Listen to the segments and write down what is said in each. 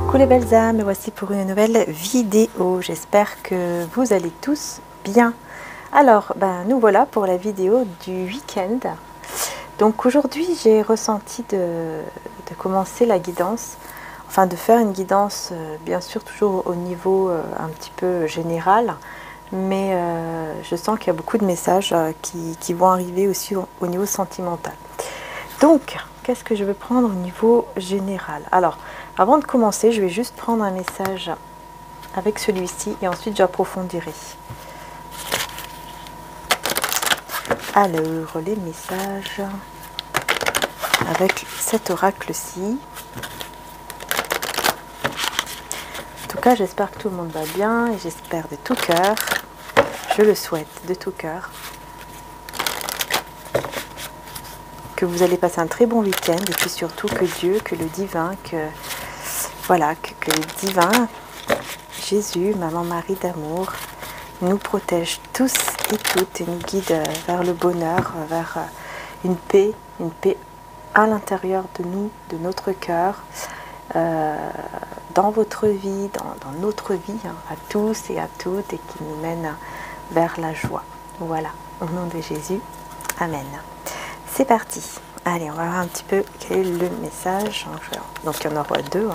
Coucou les belles âmes, voici pour une nouvelle vidéo. J'espère que vous allez tous bien. Alors, nous voilà pour la vidéo du week-end. Donc aujourd'hui, j'ai ressenti de commencer la guidance, enfin de faire une guidance, bien sûr toujours au niveau un petit peu général, mais je sens qu'il y a beaucoup de messages qui vont arriver aussi au niveau sentimental. Donc, qu'est-ce que je vais prendre au niveau général? Alors, avant de commencer, je vais juste prendre un message avec celui-ci et ensuite j'approfondirai. Alors, les messages avec cet oracle-ci. En tout cas, j'espère que tout le monde va bien et j'espère de tout cœur, je le souhaite de tout cœur, que vous allez passer un très bon week-end et puis surtout que Dieu, que le divin, que le divin, Jésus, Maman Marie d'amour, nous protège tous et toutes et nous guide vers le bonheur, vers une paix à l'intérieur de nous, de notre cœur, dans votre vie, dans notre vie, à tous et à toutes, et qui nous mène vers la joie. Voilà, au nom de Jésus, Amen. C'est parti. Allez, on va voir un petit peu quel est le message. Donc il y en aura deux.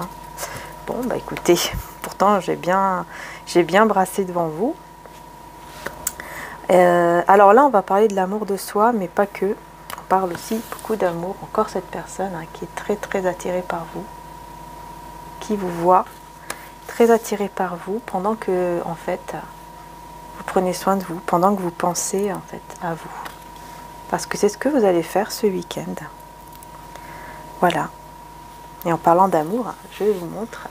Bon, écoutez, pourtant j'ai bien brassé devant vous. Alors là, on va parler de l'amour de soi, mais pas que. On parle aussi beaucoup d'amour. Encore cette personne qui est très très attirée par vous, qui vous voit, très attirée par vous, pendant que en fait vous prenez soin de vous, pendant que vous pensez en fait à vous. Parce que c'est ce que vous allez faire ce week-end. Voilà. Et en parlant d'amour, je vous montre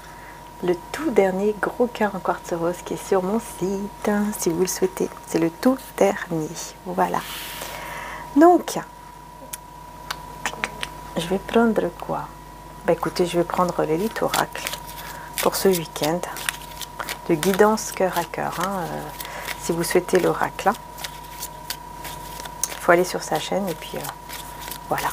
le tout dernier gros cœur en quartz rose qui est sur mon site, si vous le souhaitez. C'est le tout dernier. Voilà. Donc, je vais prendre quoi? Écoutez, je vais prendre l'élite oracle pour ce week-end. De guidance cœur à cœur. Si vous souhaitez l'oracle. Il faut aller sur sa chaîne et puis voilà.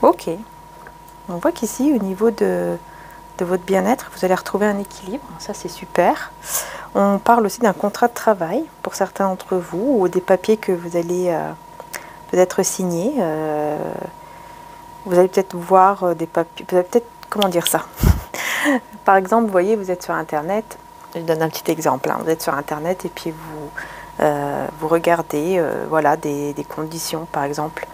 Ok, on voit qu'ici au niveau de votre bien-être, vous allez retrouver un équilibre, ça c'est super. On parle aussi d'un contrat de travail pour certains d'entre vous, ou des papiers que vous allez peut-être signer. Vous allez peut-être voir des papiers, vous allez peut-être, comment dire ça? Par exemple, vous voyez, vous êtes sur Internet, je donne un petit exemple, vous êtes sur Internet et puis vous regardez voilà, des conditions, par exemple,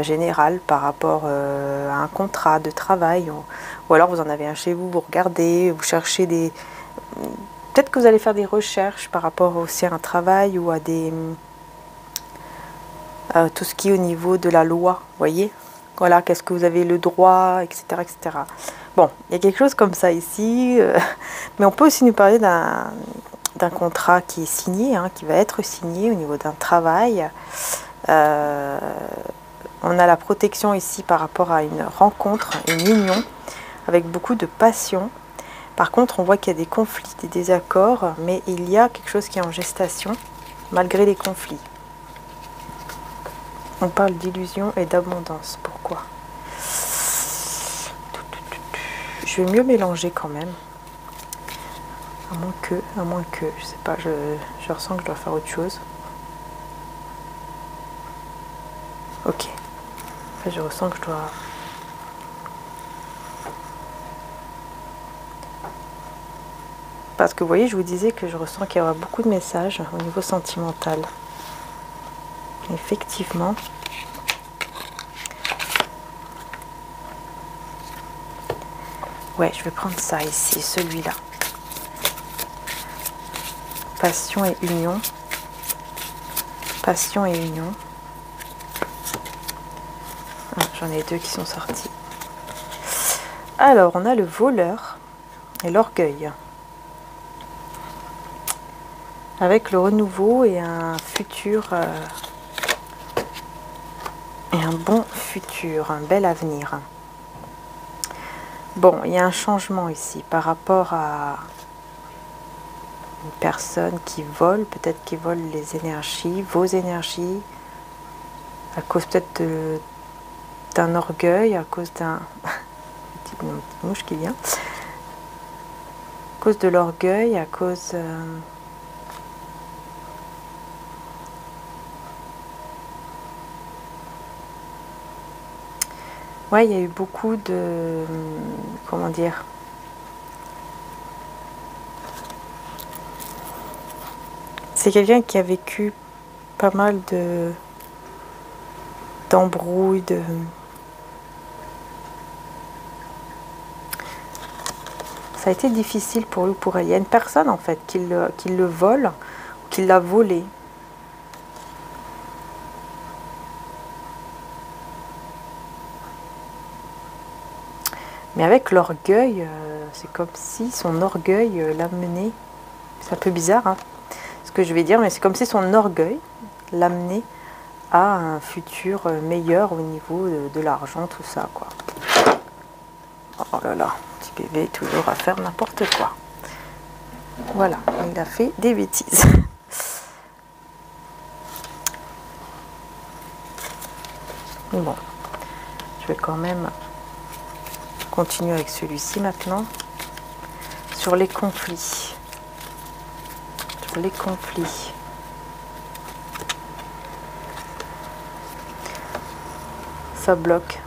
général par rapport à un contrat de travail ou alors vous en avez un chez vous, vous regardez, vous cherchez des... Peut-être que vous allez faire des recherches par rapport aussi à un travail ou à des... tout ce qui est au niveau de la loi, vous voyez? Voilà, qu'est-ce que vous avez le droit, etc., etc. Bon, il y a quelque chose comme ça ici, mais on peut aussi nous parler d'un contrat qui est signé, qui va être signé au niveau d'un travail. On a la protection ici par rapport à une rencontre, une union, avec beaucoup de passion. Par contre, on voit qu'il y a des conflits, des désaccords, mais il y a quelque chose qui est en gestation, malgré les conflits. On parle d'illusion et d'abondance. Pourquoi? Je vais mieux mélanger quand même. À moins que, je sais pas, je ressens que je dois faire autre chose. Ok. Je ressens que je dois... Parce que vous voyez, je vous disais que je ressens qu'il y aura beaucoup de messages au niveau sentimental. Effectivement. Ouais, je vais prendre ça ici, celui-là. passion et union. Passion et union. Ah, j'en ai deux qui sont sortis. Alors, on a le voleur et l'orgueil. Avec le renouveau et un futur, et un bon futur, un bel avenir. Bon, il y a un changement ici par rapport à une personne qui vole, peut-être qui vole les énergies, vos énergies, à cause peut-être d'un orgueil, à cause d'un... une petite mouche qui vient. À cause de l'orgueil, à cause... Ouais, il y a eu beaucoup de... Comment dire? C'est quelqu'un qui a vécu pas mal d'embrouilles, Ça a été difficile pour lui ou pour elle. Il y a une personne en fait qui le vole, ou qui l'a volé. Mais avec l'orgueil, c'est comme si son orgueil l'amenait, c'est un peu bizarre hein, ce que je vais dire, mais c'est comme si son orgueil l'amenait à un futur meilleur au niveau de l'argent, tout ça quoi. Oh là là, petit bébé toujours à faire n'importe quoi. Voilà, il a fait des bêtises. Bon, je vais quand même continuer avec celui-ci maintenant. Sur les conflits. Sur les conflits. Ça bloque.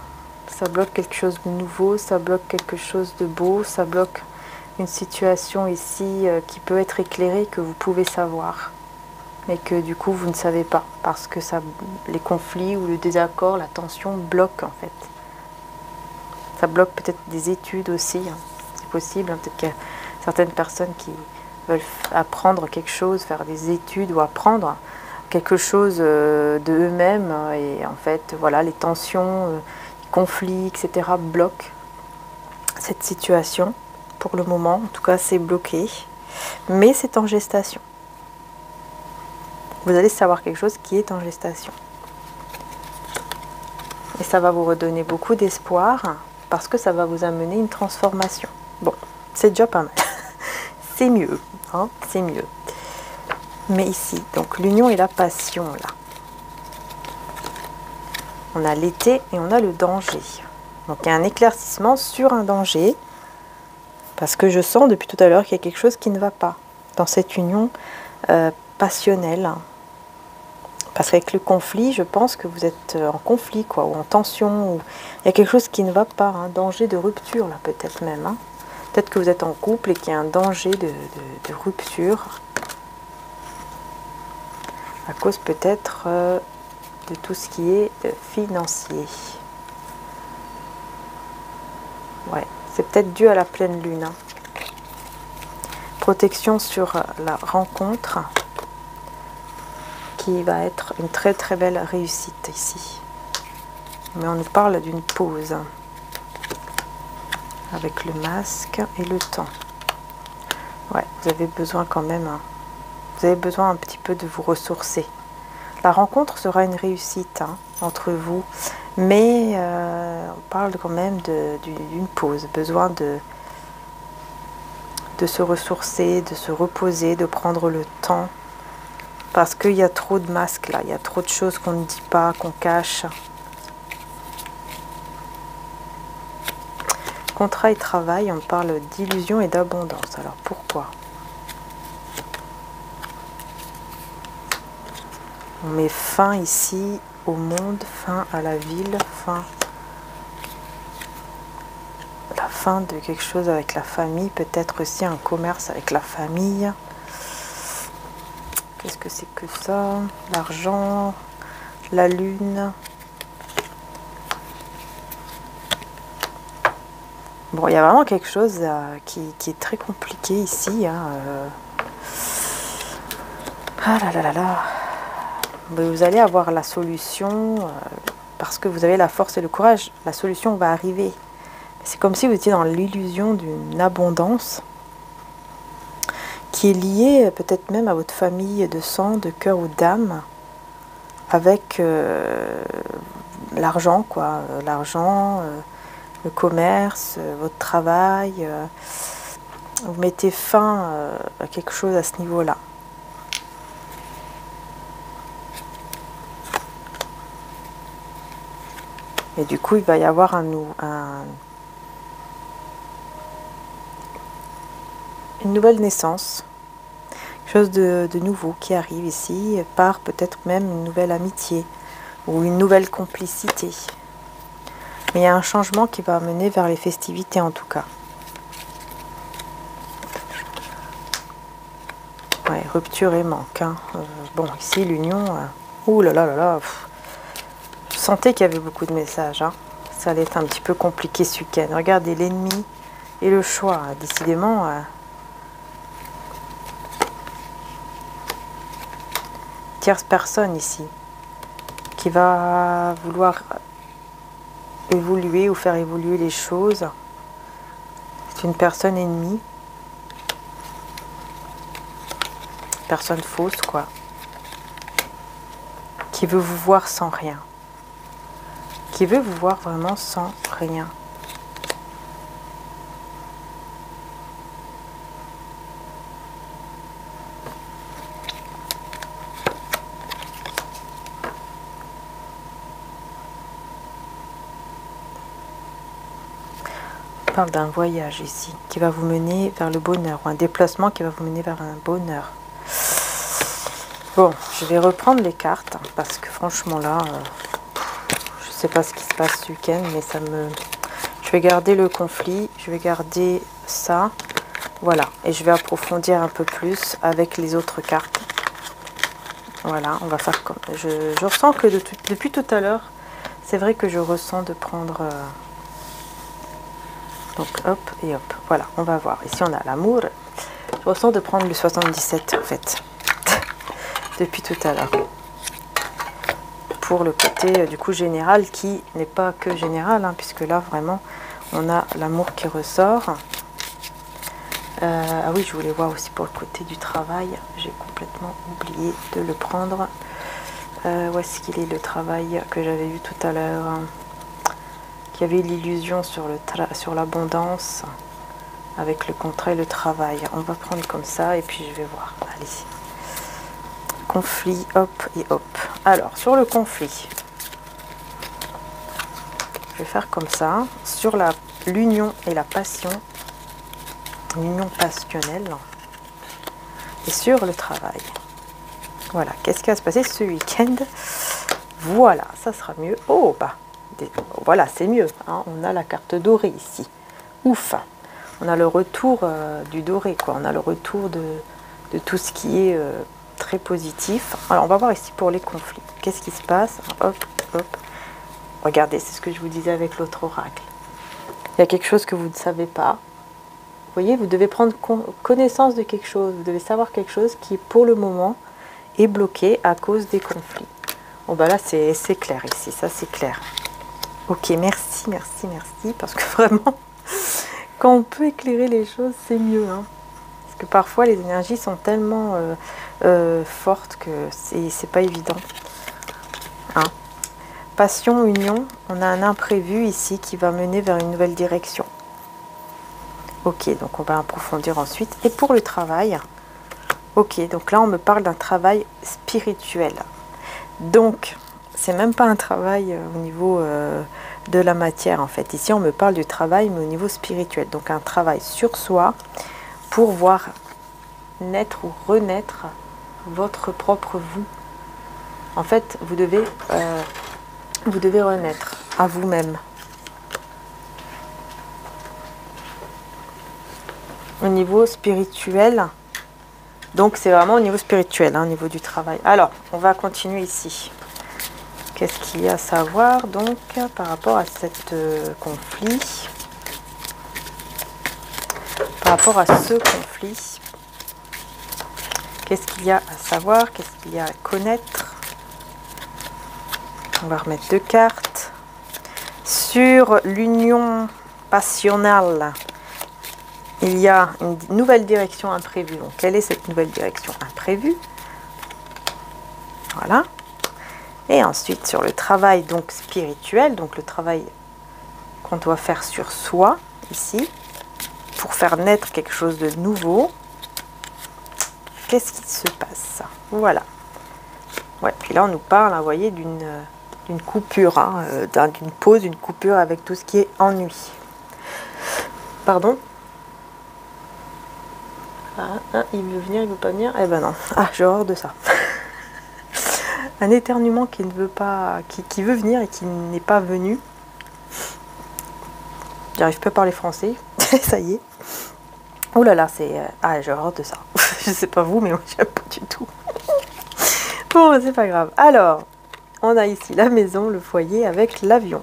Ça bloque quelque chose de nouveau, ça bloque quelque chose de beau, ça bloque une situation ici qui peut être éclairée, que vous pouvez savoir. Mais que du coup vous ne savez pas. Parce que ça, les conflits ou le désaccord, la tension bloque en fait. Ça bloque peut-être des études aussi, hein. C'est possible, hein. Peut-être qu'il y a certaines personnes qui veulent apprendre quelque chose, faire des études ou apprendre quelque chose de eux-mêmes et en fait voilà les tensions, les conflits, etc. bloquent cette situation pour le moment. En tout cas c'est bloqué, mais c'est en gestation. Vous allez savoir quelque chose qui est en gestation et ça va vous redonner beaucoup d'espoir. Parce que ça va vous amener une transformation. Bon, c'est déjà pas mal. C'est mieux, hein, c'est mieux. Mais ici, donc l'union et la passion, là. On a l'été et on a le danger. Donc il y a un éclaircissement sur un danger. Parce que je sens depuis tout à l'heure qu'il y a quelque chose qui ne va pas dans cette union passionnelle. Parce qu'avec le conflit, je pense que vous êtes en conflit, quoi, ou en tension. Ou... il y a quelque chose qui ne va pas, un danger de rupture, là, peut-être même. Hein. Peut-être que vous êtes en couple et qu'il y a un danger de rupture. À cause peut-être de tout ce qui est financier. Ouais, c'est peut-être dû à la pleine lune. Hein. Protection sur la rencontre. Qui va être une très très belle réussite ici. Mais on nous parle d'une pause avec le masque et le temps. Ouais, vous avez besoin quand même, hein, vous avez besoin un petit peu de vous ressourcer. La rencontre sera une réussite hein, entre vous, mais on parle quand même d'une pause, besoin de se ressourcer, de se reposer, de prendre le temps. Parce qu'il y a trop de masques là, il y a trop de choses qu'on ne dit pas, qu'on cache. Contrat et travail, on parle d'illusion et d'abondance. Alors pourquoi? On met fin ici au monde, fin à la ville, fin... la fin de quelque chose avec la famille, peut-être aussi un commerce avec la famille. Qu'est-ce que c'est que ça? L'argent, la lune. Bon, il y a vraiment quelque chose qui est très compliqué ici. Hein, Ah là là là là. Mais vous allez avoir la solution parce que vous avez la force et le courage. La solution va arriver. C'est comme si vous étiez dans l'illusion d'une abondance qui est liée peut-être même à votre famille de sang, de cœur ou d'âme, avec l'argent, quoi. L'argent, le commerce, votre travail. Vous mettez fin à quelque chose à ce niveau-là. Et du coup, il va y avoir une nouvelle naissance, quelque chose de nouveau qui arrive ici, par peut-être même une nouvelle amitié ou une nouvelle complicité. Mais il y a un changement qui va mener vers les festivités en tout cas. Ouais, rupture et manque. Hein. Bon, ici, l'union... ouh là là là là. Je sentais qu'il y avait beaucoup de messages. Hein. Ça allait être un petit peu compliqué ce week-end. Regardez, l'ennemi et le choix. Décidément... tierce personne ici. Qui va vouloir évoluer ou faire évoluer les choses. C'est une personne ennemie. Personne fausse, quoi. Qui veut vous voir sans rien. Qui veut vous voir vraiment sans rien. On parle d'un voyage ici, qui va vous mener vers le bonheur, ou un déplacement qui va vous mener vers un bonheur. Bon, je vais reprendre les cartes, parce que franchement là, je ne sais pas ce qui se passe ce week-end, mais ça me... Je vais garder le conflit, je vais garder ça, voilà, et je vais approfondir un peu plus avec les autres cartes. Voilà, on va faire comme... Je ressens que depuis tout à l'heure, c'est vrai que je ressens de prendre... Donc hop et hop, voilà, on va voir. Ici on a l'amour. Je ressens de prendre le 77 en fait, depuis tout à l'heure. Pour le côté du coup général qui n'est pas que général, hein, puisque là vraiment on a l'amour qui ressort. Ah oui, je voulais voir aussi pour le côté du travail, j'ai complètement oublié de le prendre. Où est-ce qu'il est le travail que j'avais vu tout à l'heure, hein, qui avait l'illusion sur l'abondance avec le contrat et le travail. On va prendre comme ça et puis je vais voir. Allez. Conflit, hop et hop. Alors, sur le conflit, je vais faire comme ça. Sur l'union et la passion, l'union passionnelle, et sur le travail. Voilà, qu'est-ce qui va se passer ce week-end? Voilà, ça sera mieux. Oh, bah, voilà, c'est mieux. Hein. On a la carte dorée ici. Ouf! On a le retour du doré, quoi. On a le retour de tout ce qui est très positif. Alors, on va voir ici pour les conflits. Qu'est-ce qui se passe? Hop, hop. Regardez, c'est ce que je vous disais avec l'autre oracle. Il y a quelque chose que vous ne savez pas. Vous voyez, vous devez prendre connaissance de quelque chose. Vous devez savoir quelque chose qui, pour le moment, est bloqué à cause des conflits. Bon, bah là, c'est clair ici. Ça, c'est clair. Ok, merci, merci, merci. Parce que vraiment, quand on peut éclairer les choses, c'est mieux. Hein. Parce que parfois, les énergies sont tellement fortes que c'est pas évident. Hein. Passion, union, on a un imprévu ici qui va mener vers une nouvelle direction. Ok, donc on va approfondir ensuite. Et pour le travail, ok, donc là on me parle d'un travail spirituel. Donc, c'est même pas un travail au niveau de la matière en fait. Ici on me parle du travail mais au niveau spirituel. Donc un travail sur soi pour voir naître ou renaître votre propre vous. En fait, vous devez renaître à vous-même. Au niveau spirituel, donc c'est vraiment au niveau spirituel, hein, au niveau du travail. Alors, on va continuer ici. Qu'est-ce qu'il y a à savoir donc par rapport à cette conflit, par rapport à ce conflit? Qu'est-ce qu'il y a à savoir? Qu'est-ce qu'il y a à connaître? On va remettre 2 cartes. Sur l'union passionnelle, il y a une nouvelle direction imprévue. Donc, quelle est cette nouvelle direction imprévue? Voilà. Et ensuite, sur le travail donc spirituel, donc le travail qu'on doit faire sur soi, ici, pour faire naître quelque chose de nouveau. Qu'est-ce qui se passe? Voilà. Ouais, puis là, on nous parle, vous voyez, d'une coupure, hein, d'une pause, une coupure avec tout ce qui est ennui. Pardon? Il veut venir, il veut pas venir? Eh ben non. Ah, j'ai horreur de ça. Un éternuement qui ne veut pas, qui veut venir et qui n'est pas venu. J'arrive pas à parler français. Ça y est. Oh là là, c'est... Ah, j'ai horreur de ça. Je sais pas vous, mais moi, j'aime pas du tout. Bon, c'est pas grave. Alors, on a ici la maison, le foyer avec l'avion.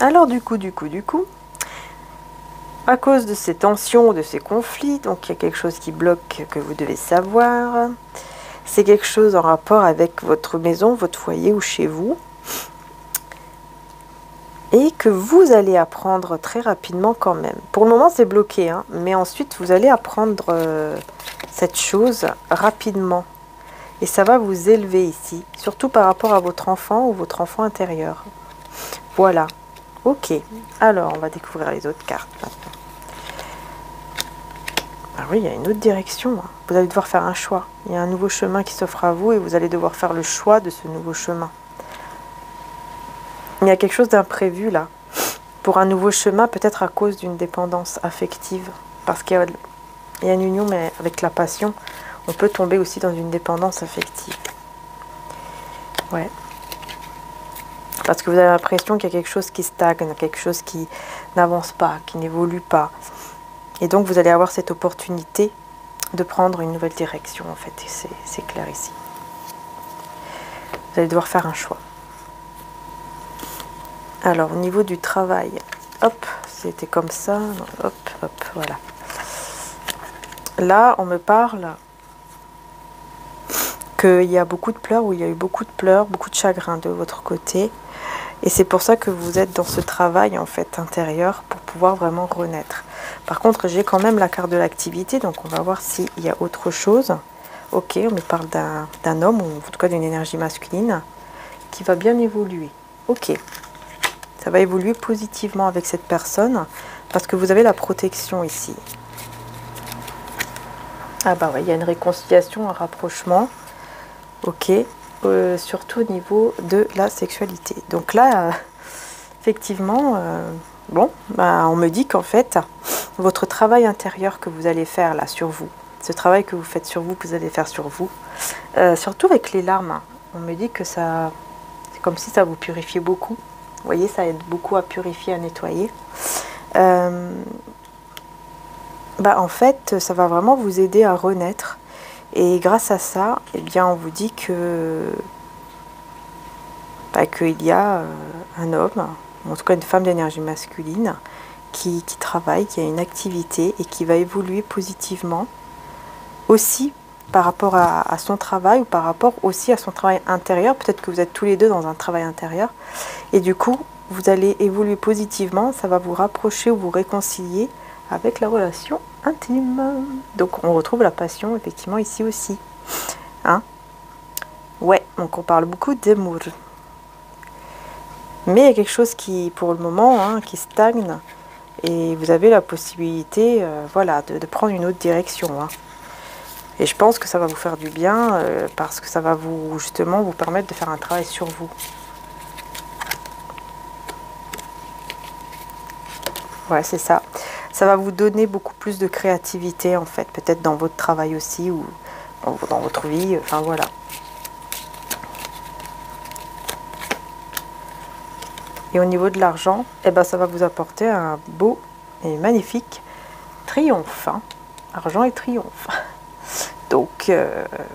Alors, du coup, à cause de ces tensions, de ces conflits, donc il y a quelque chose qui bloque que vous devez savoir. C'est quelque chose en rapport avec votre maison, votre foyer ou chez vous. Et que vous allez apprendre très rapidement quand même. Pour le moment, c'est bloqué, hein, mais ensuite, vous allez apprendre cette chose rapidement. Et ça va vous élever ici, surtout par rapport à votre enfant ou votre enfant intérieur. Voilà. Ok. Alors, on va découvrir les autres cartes maintenant. Ah oui, il y a une autre direction. Hein. Vous allez devoir faire un choix. Il y a un nouveau chemin qui s'offre à vous et vous allez devoir faire le choix de ce nouveau chemin. Il y a quelque chose d'imprévu là. Pour un nouveau chemin, peut-être à cause d'une dépendance affective. Parce qu'il y a une union, mais avec la passion, on peut tomber aussi dans une dépendance affective. Ouais. Parce que vous avez l'impression qu'il y a quelque chose qui stagne, quelque chose qui n'avance pas, qui n'évolue pas. Et donc vous allez avoir cette opportunité de prendre une nouvelle direction en fait. Et c'est clair ici. Vous allez devoir faire un choix. Alors au niveau du travail, hop, c'était comme ça, hop, hop, voilà. Là, on me parle qu'il y a beaucoup de pleurs, ou il y a eu beaucoup de pleurs, beaucoup de chagrin de votre côté. Et c'est pour ça que vous êtes dans ce travail en fait intérieur pour pouvoir vraiment renaître. Par contre, j'ai quand même la carte de l'activité, donc on va voir s'il y a autre chose. Ok, on me parle d'un homme, ou en tout cas d'une énergie masculine, qui va bien évoluer. Ok. Ça va évoluer positivement avec cette personne parce que vous avez la protection ici. Ah bah ouais, il y a une réconciliation, un rapprochement. Ok. Surtout au niveau de la sexualité. Donc là, effectivement, bon, bah, on me dit qu'en fait, votre travail intérieur que vous allez faire là sur vous, ce travail que vous faites sur vous, que vous allez faire sur vous, surtout avec les larmes, on me dit que ça, c'est comme si ça vous purifiait beaucoup. Vous voyez, ça aide beaucoup à purifier, à nettoyer. Bah, en fait, ça va vraiment vous aider à renaître. Et grâce à ça, eh bien, on vous dit que bah, qu'il y a un homme, en tout cas une femme d'énergie masculine, qui travaille, qui a une activité et qui va évoluer positivement. Aussi par rapport à son travail ou par rapport aussi à son travail intérieur. Peut-être que vous êtes tous les deux dans un travail intérieur. Et du coup, vous allez évoluer positivement. Ça va vous rapprocher ou vous réconcilier avec la relation intime. Donc, on retrouve la passion, effectivement, ici aussi. Hein? Ouais, donc on parle beaucoup d'amour. Mais il y a quelque chose qui, pour le moment, hein, qui stagne. Et vous avez la possibilité voilà, de prendre une autre direction. Hein. Et je pense que ça va vous faire du bien parce que ça va vous justement vous permettre de faire un travail sur vous. Ouais, c'est ça. Ça va vous donner beaucoup plus de créativité en fait, peut-être dans votre travail aussi ou dans votre vie, enfin voilà. Et au niveau de l'argent, eh ben, ça va vous apporter un beau et magnifique triomphe. Hein. Argent et triomphe. Donc,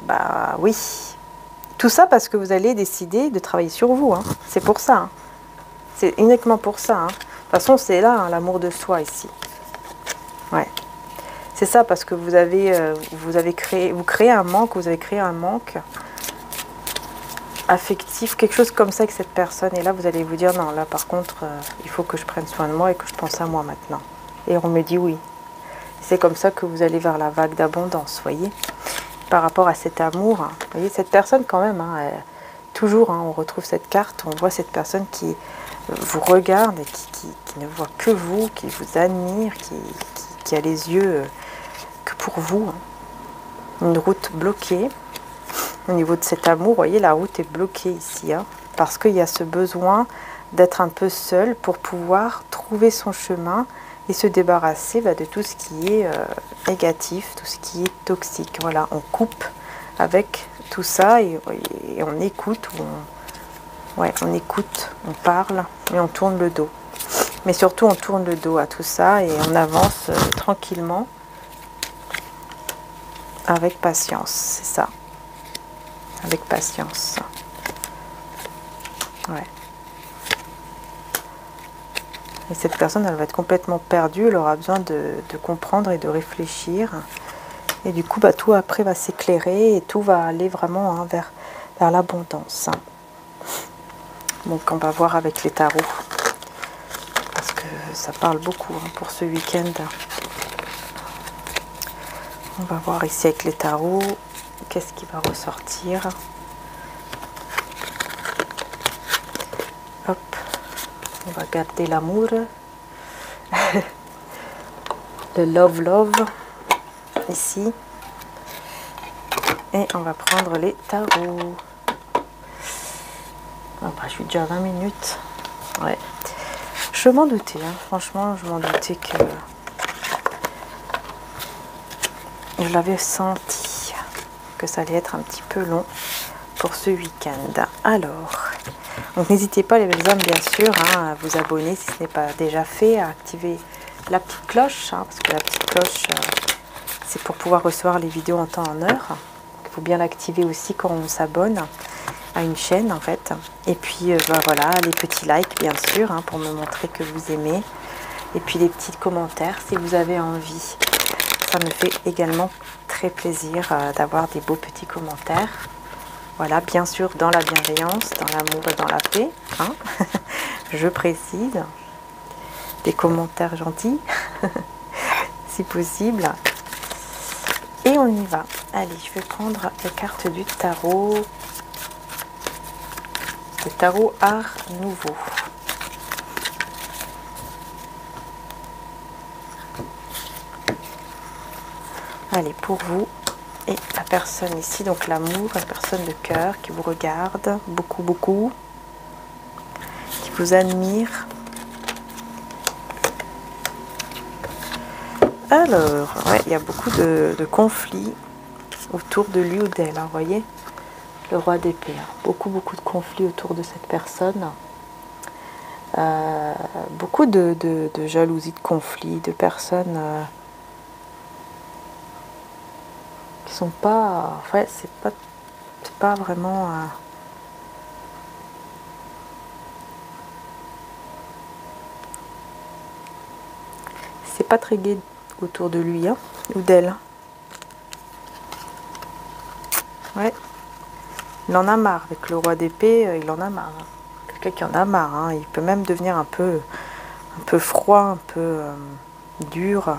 bah oui. Tout ça parce que vous allez décider de travailler sur vous. Hein. C'est pour ça. Hein. C'est uniquement pour ça. Hein. De toute façon, c'est là, hein, l'amour de soi ici. Ouais. C'est ça, parce que vous créez un manque, vous avez créé un manque affectif, quelque chose comme ça avec cette personne. Et là, vous allez vous dire, non, là par contre, il faut que je prenne soin de moi et que je pense à moi maintenant. Et on me dit oui. C'est comme ça que vous allez vers la vague d'abondance, voyez. Par rapport à cet amour, hein. Vous voyez, cette personne quand même, hein, toujours, hein, on retrouve cette carte, on voit cette personne qui vous regarde et qui ne voit que vous, qui vous admire, qui a les yeux que pour vous. Hein. Une route bloquée. Au niveau de cet amour, vous voyez, la route est bloquée ici, hein, parce qu'il y a ce besoin d'être un peu seul pour pouvoir trouver son chemin et se débarrasser de tout ce qui est négatif, tout ce qui est toxique. Voilà, on coupe avec tout ça et on écoute, on écoute, on parle, mais on tourne le dos. Mais surtout, on tourne le dos à tout ça et on avance tranquillement, avec patience, c'est ça. Avec patience. Ouais. Et cette personne, elle va être complètement perdue, elle aura besoin de comprendre et de réfléchir. Et du coup, tout après va s'éclairer et tout va aller vraiment, hein, vers l'abondance. Donc on va voir avec les tarots. Parce que ça parle beaucoup, hein, pour ce week-end. On va voir ici avec les tarots, qu'est-ce qui va ressortir. Hop. On va garder l'amour, le love, ici. Et on va prendre les tarots. Je suis déjà à 20 minutes. Ouais. Je m'en doutais, hein. Franchement, je m'en doutais que... Je l'avais senti, que ça allait être un petit peu long pour ce week-end. Alors... Donc n'hésitez pas les belles âmes bien sûr, hein, à vous abonner si ce n'est pas déjà fait, à activer la petite cloche, hein, parce que la petite cloche c'est pour pouvoir recevoir les vidéos en temps en heure. Il faut bien l'activer aussi quand on s'abonne à une chaîne en fait. Et puis voilà, les petits likes bien sûr, hein, pour me montrer que vous aimez. Et puis les petits commentaires si vous avez envie. Ça me fait également très plaisir d'avoir des beaux petits commentaires. Voilà, bien sûr, dans la bienveillance, dans l'amour et dans la paix, hein. Je précise. Des commentaires gentils, si possible. Et on y va. Allez, je vais prendre les cartes du tarot. Le tarot Art Nouveau. Allez, pour vous. Et la personne ici, donc l'amour, la personne de cœur qui vous regarde beaucoup, beaucoup, qui vous admire. Alors, ouais, il y a beaucoup de conflits autour de lui ou d'elle, hein, vous voyez, le roi d'épée. Hein. Beaucoup de conflits autour de cette personne. Beaucoup de jalousie, de conflits, de personnes... sont pas, ouais, c'est pas vraiment c'est pas très gai autour de lui, hein, ou d'elle. Ouais, il en a marre avec le roi d'épée, il en a marre, hein. Quelqu'un qui en a marre, hein. Il peut même devenir un peu froid, un peu dur.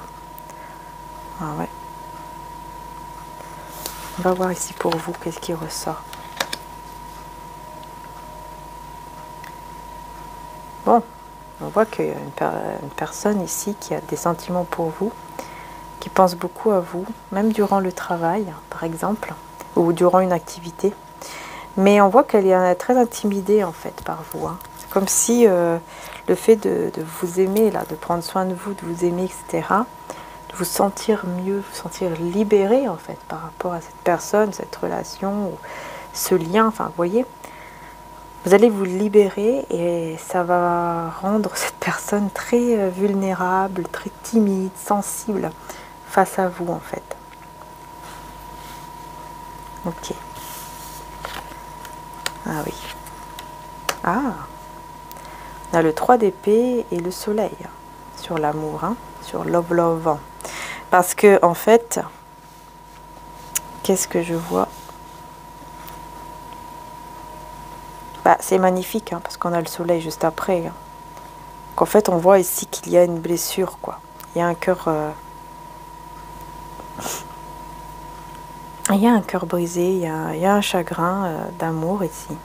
Ah ouais. On va voir ici pour vous, qu'est-ce qui ressort. Bon, on voit qu'il y a une personne ici qui a des sentiments pour vous, qui pense beaucoup à vous, même durant le travail, par exemple, ou durant une activité. Mais on voit qu'elle est très intimidée, en fait, par vous. Hein. C'est comme si le fait de vous aimer, là, de prendre soin de vous, de vous aimer, etc., vous sentir mieux, vous sentir libéré en fait par rapport à cette personne, cette relation, ou ce lien, enfin vous voyez, vous allez vous libérer et ça va rendre cette personne très vulnérable, très timide, sensible face à vous en fait. Ok. Ah oui. Ah, on a le 3 d'épée et le soleil sur l'amour, hein, sur love. Parce que en fait, qu'est-ce que je vois? Bah, c'est magnifique, hein, parce qu'on a le soleil juste après. Hein. En fait, on voit ici qu'il y a une blessure, quoi. Il y a un cœur... il y a un cœur brisé, il y a un chagrin d'amour ici.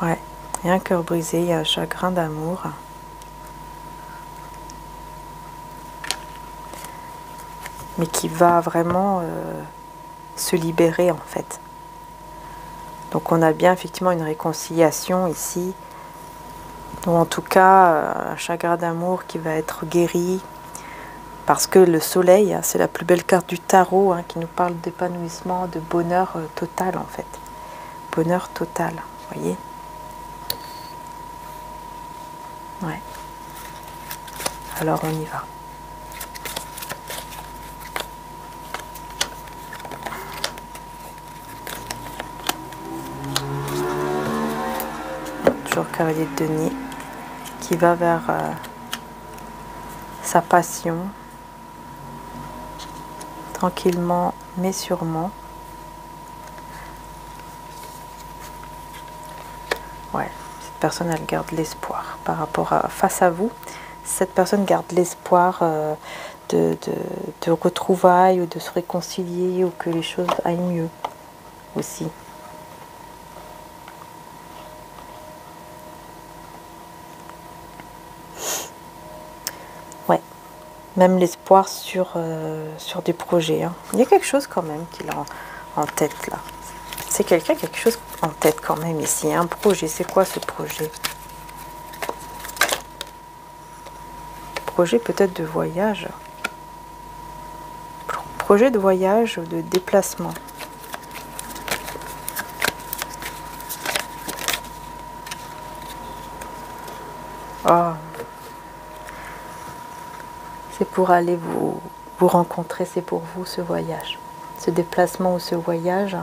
Ouais, il y a un cœur brisé, il y a un chagrin d'amour. Mais qui va vraiment se libérer, en fait. Donc on a bien effectivement une réconciliation ici. Ou en tout cas, un chagrin d'amour qui va être guéri. Parce que le soleil, c'est la plus belle carte du tarot, hein, qui nous parle d'épanouissement, de bonheur total en fait. Bonheur total, vous voyez? Ouais. Alors on y va. Toujours cavalier de denier qui va vers sa passion. Tranquillement mais sûrement. Ouais, cette personne elle garde l'espoir par rapport à face à vous. Cette personne garde l'espoir de retrouvailles ou de se réconcilier ou que les choses aillent mieux aussi. Ouais, même l'espoir sur des projets. Hein. Il y a quelque chose quand même qu'il a en tête là. C'est quelqu'un qui a quelque chose en tête quand même ici. Un projet, c'est quoi ce projet? Projet peut-être de voyage. Projet de voyage ou de déplacement. Oh. C'est pour aller vous rencontrer, c'est pour vous ce voyage. Ce déplacement ou ce voyage,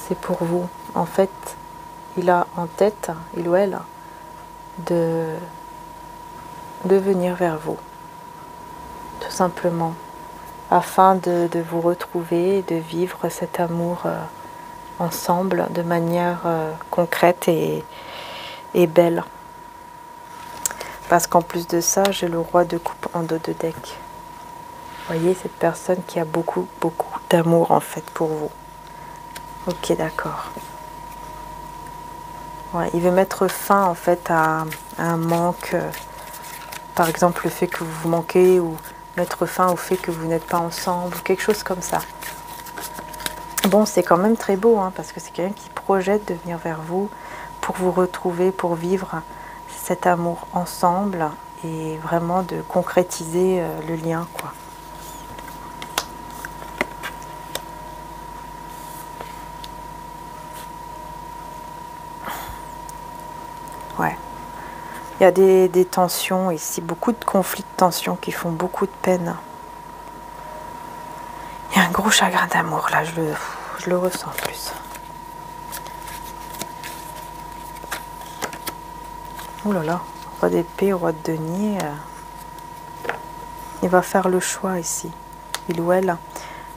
c'est pour vous. En fait, il a en tête, il ou elle, de venir vers vous. Tout simplement. Afin de vous retrouver, de vivre cet amour ensemble de manière concrète et belle. Parce qu'en plus de ça, j'ai le roi de coupe en dos de deck. Vous voyez, cette personne qui a beaucoup d'amour en fait pour vous. Ok, d'accord. Ouais, il veut mettre fin en fait à un manque. Par exemple, le fait que vous vous manquez ou mettre fin au fait que vous n'êtes pas ensemble, quelque chose comme ça. Bon, c'est quand même très beau, hein, parce que c'est quelqu'un qui projette de venir vers vous pour vous retrouver, pour vivre cet amour ensemble et vraiment de concrétiser le lien, quoi. Ouais. Il y a des tensions ici, beaucoup de conflits de tensions qui font beaucoup de peine. Il y a un gros chagrin d'amour, là, je le ressens plus. Oh là là, roi d'épée, roi de denier. Il va faire le choix ici. Il ou elle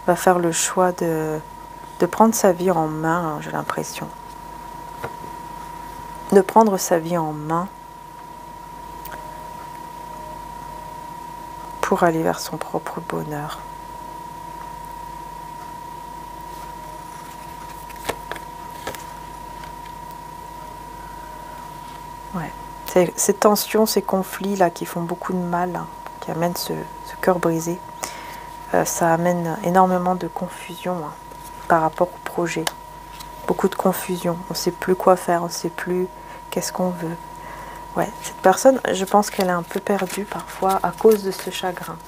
va faire le choix de prendre sa vie en main, hein, j'ai l'impression. De prendre sa vie en main pour aller vers son propre bonheur. Ouais. Ces tensions, ces conflits là qui font beaucoup de mal, hein, qui amènent ce cœur brisé, ça amène énormément de confusion hein, par rapport au projet. Beaucoup de confusion, on ne sait plus quoi faire, on ne sait plus qu'est-ce qu'on veut. Ouais, cette personne, je pense qu'elle est un peu perdue parfois à cause de ce chagrin.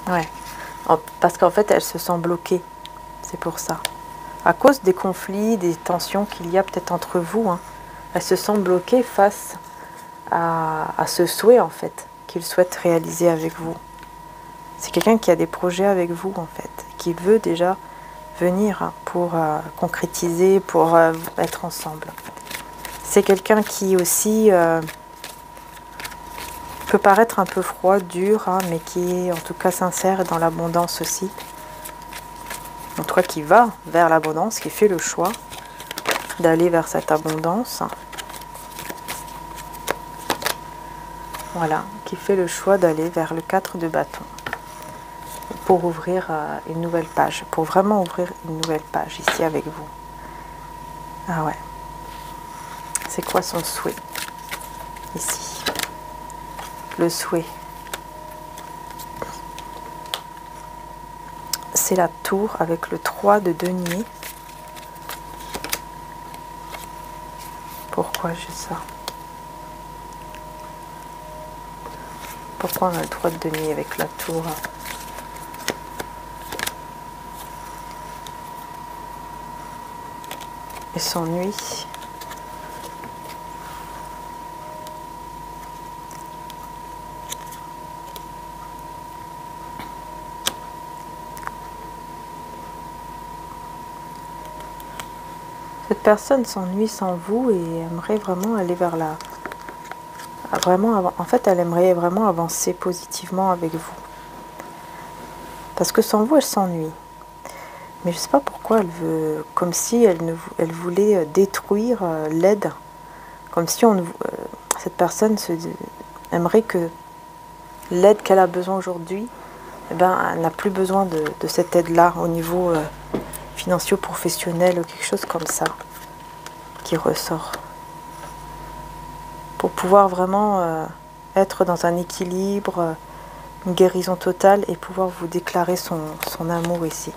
Ouais, parce qu'en fait, elle se sent bloquée, c'est pour ça. À cause des conflits, des tensions qu'il y a peut-être entre vous, hein, elle se sent bloquée face à ce souhait, en fait, qu'il souhaite réaliser avec vous. C'est quelqu'un qui a des projets avec vous, en fait, qui veut déjà venir pour concrétiser, pour être ensemble. C'est quelqu'un qui aussi peut paraître un peu froid, dur, hein, mais qui est en tout cas sincère et dans l'abondance aussi. En tout cas qui va vers l'abondance, qui fait le choix d'aller vers cette abondance. Voilà, qui fait le choix d'aller vers le 4 de bâton pour ouvrir une nouvelle page, pour vraiment ouvrir une nouvelle page ici avec vous. Ah ouais. C'est quoi son souhait ici? Le souhait. C'est la tour avec le 3 de denier. Pourquoi j'ai ça? Pourquoi on a le 3 de denier avec la tour? Et s'ennuie. Cette personne s'ennuie sans vous et aimerait vraiment aller vers la... En fait, elle aimerait vraiment avancer positivement avec vous. Parce que sans vous, elle s'ennuie. Mais je ne sais pas pourquoi elle veut... Comme si elle voulait détruire l'aide. Comme si cette personne aimerait que l'aide qu'elle a besoin aujourd'hui, eh ben, elle n'a plus besoin de cette aide-là au niveau financier ou professionnel ou quelque chose comme ça qui ressort. Pour pouvoir vraiment être dans un équilibre, une guérison totale et pouvoir vous déclarer son amour ici.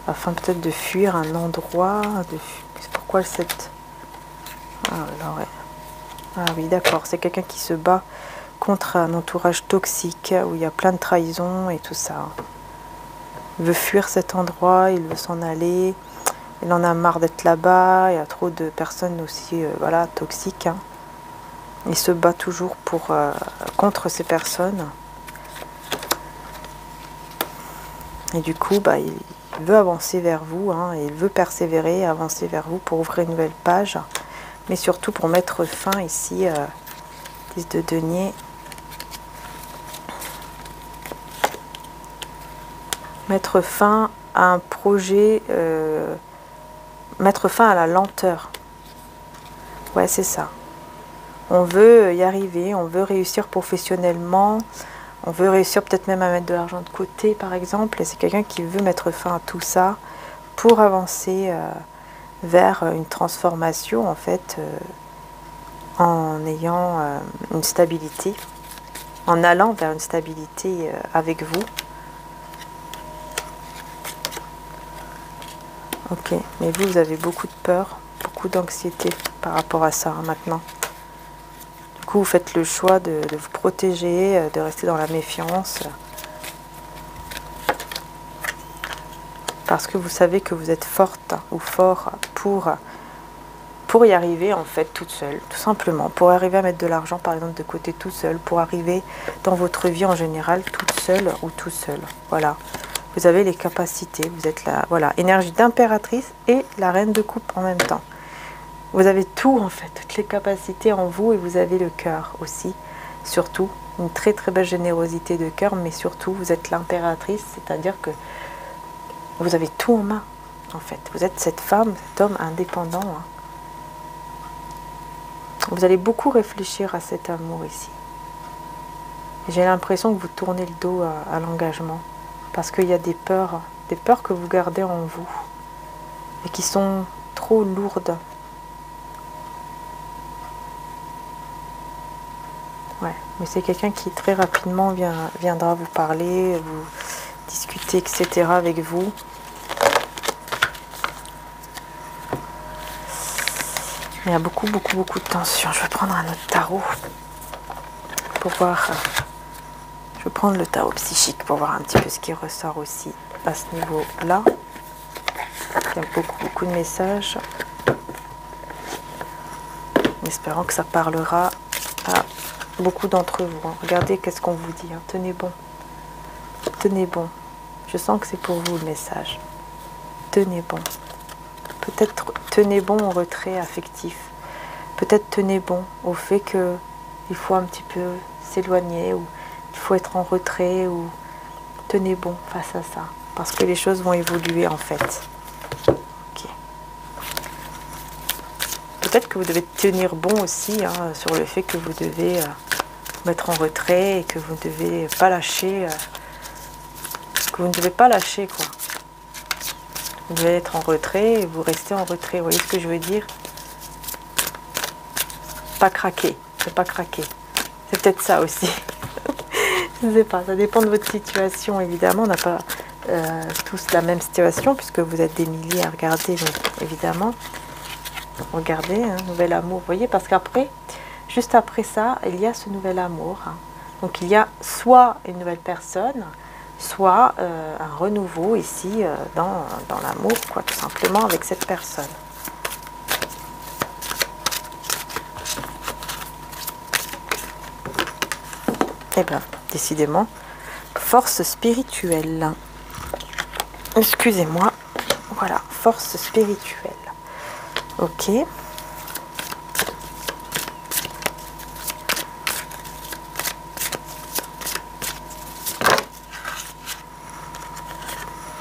Afin peut-être de fuir un endroit, pourquoi cette... Ah oui, d'accord, c'est quelqu'un qui se bat contre un entourage toxique où il y a plein de trahisons et tout ça. Il veut fuir cet endroit, il veut s'en aller, il en a marre d'être là-bas, il y a trop de personnes aussi voilà, toxiques. Hein. Il se bat toujours contre ces personnes. Et du coup, bah, il veut avancer vers vous, hein, et il veut persévérer, avancer vers vous pour ouvrir une nouvelle page, mais surtout pour mettre fin ici, 10 de denier, mettre fin à un projet, mettre fin à la lenteur. Ouais, c'est ça. On veut y arriver, on veut réussir professionnellement, on veut réussir peut-être même à mettre de l'argent de côté, par exemple. Et c'est quelqu'un qui veut mettre fin à tout ça pour avancer vers une transformation, en fait, en ayant une stabilité, en allant vers une stabilité avec vous. Ok, mais vous avez beaucoup de peur, beaucoup d'anxiété par rapport à ça, hein, maintenant. Du coup, vous faites le choix de vous protéger, de rester dans la méfiance. Parce que vous savez que vous êtes forte ou fort pour y arriver, en fait, toute seule. Tout simplement, pour arriver à mettre de l'argent, par exemple, de côté tout seul. Pour arriver dans votre vie en général, toute seule ou tout seul. Voilà. Vous avez les capacités, vous êtes là, voilà, énergie d'impératrice et la reine de coupe en même temps. Vous avez tout, en fait, toutes les capacités en vous et vous avez le cœur aussi, surtout, une très très belle générosité de cœur, mais surtout, vous êtes l'impératrice, c'est-à-dire que vous avez tout en main, en fait. Vous êtes cette femme, cet homme indépendant. Hein. Vous allez beaucoup réfléchir à cet amour ici. J'ai l'impression que vous tournez le dos à l'engagement. Parce qu'il y a des peurs que vous gardez en vous et qui sont trop lourdes. Ouais, mais c'est quelqu'un qui très rapidement viendra vous parler, vous discuter, etc. avec vous. Il y a beaucoup de tension. Je vais prendre un autre tarot pour voir... Je vais prendre le tarot psychique pour voir un petit peu ce qui ressort aussi à ce niveau-là. Il y a beaucoup de messages. En espérant que ça parlera à beaucoup d'entre vous. Regardez qu'est-ce qu'on vous dit. Hein. Tenez bon. Tenez bon. Je sens que c'est pour vous le message. Tenez bon. Peut-être tenez bon au retrait affectif. Peut-être tenez bon au fait que il faut un petit peu s'éloigner, ou il faut être en retrait, ou tenez bon face à ça. Parce que les choses vont évoluer en fait. Okay. Peut-être que vous devez tenir bon aussi hein, sur le fait que vous devez mettre en retrait et que vous ne devez pas lâcher. Que vous ne devez pas lâcher quoi. Vous devez être en retrait et vous restez en retrait. Vous voyez ce que je veux dire? Pas craquer. C'est pas craquer. C'est peut-être ça aussi. Je ne sais pas. Ça dépend de votre situation évidemment. On n'a pas tous la même situation puisque vous êtes des milliers à regarder. Donc évidemment, regardez, hein, nouvel amour. Vous voyez, parce qu'après, juste après ça, il y a ce nouvel amour. Hein. Donc il y a soit une nouvelle personne, soit un renouveau ici dans l'amour, quoi, tout simplement avec cette personne. Et bien, décidément, force spirituelle. Excusez-moi. Voilà, force spirituelle. Ok.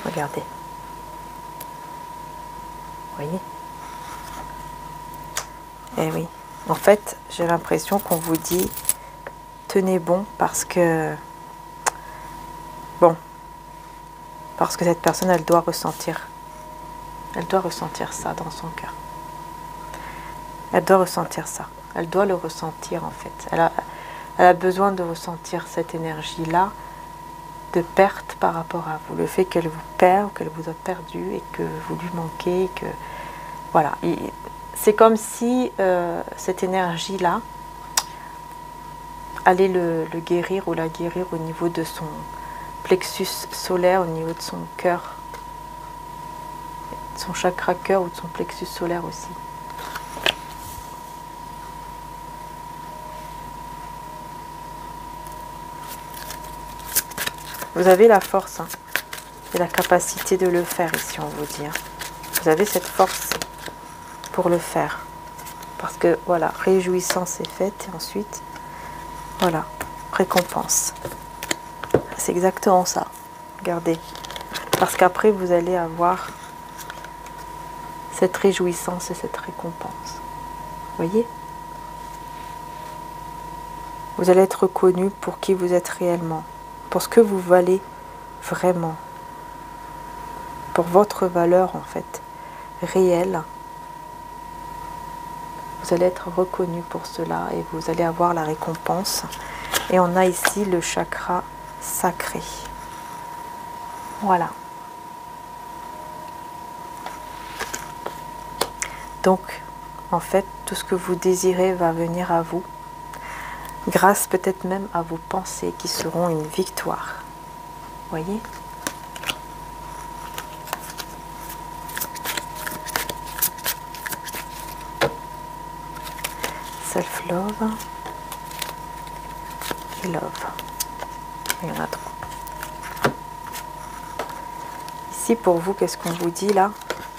Regardez. Vous voyez? Eh oui. En fait, j'ai l'impression qu'on vous dit tenez bon parce que parce que cette personne, elle doit ressentir ça dans son cœur. Elle doit ressentir ça. Elle doit le ressentir en fait. Elle a besoin de ressentir cette énergie-là de perte par rapport à vous. Le fait qu'elle vous perd, qu'elle vous a perdu et que vous lui manquez. Que voilà. C'est comme si cette énergie-là allait le guérir ou la guérir au niveau de son plexus solaire, au niveau de son cœur, de son chakra cœur ou de son plexus solaire aussi. Vous avez la force hein, et la capacité de le faire ici, on vous dit. Hein. Vous avez cette force pour le faire. Parce que, voilà, réjouissance est faite et ensuite, voilà, récompense. C'est exactement ça. Regardez. Parce qu'après, vous allez avoir cette réjouissance et cette récompense. Vous voyez? Vous allez être reconnu pour qui vous êtes réellement. Pour ce que vous valez vraiment. Pour votre valeur, en fait, réelle. Vous allez être reconnu pour cela et vous allez avoir la récompense. Et on a ici le chakra sacré. Voilà. Donc, en fait, tout ce que vous désirez va venir à vous, grâce peut-être même à vos pensées qui seront une victoire. Voyez? Self-love et love. Il y en a trois. Ici, pour vous, qu'est-ce qu'on vous dit là?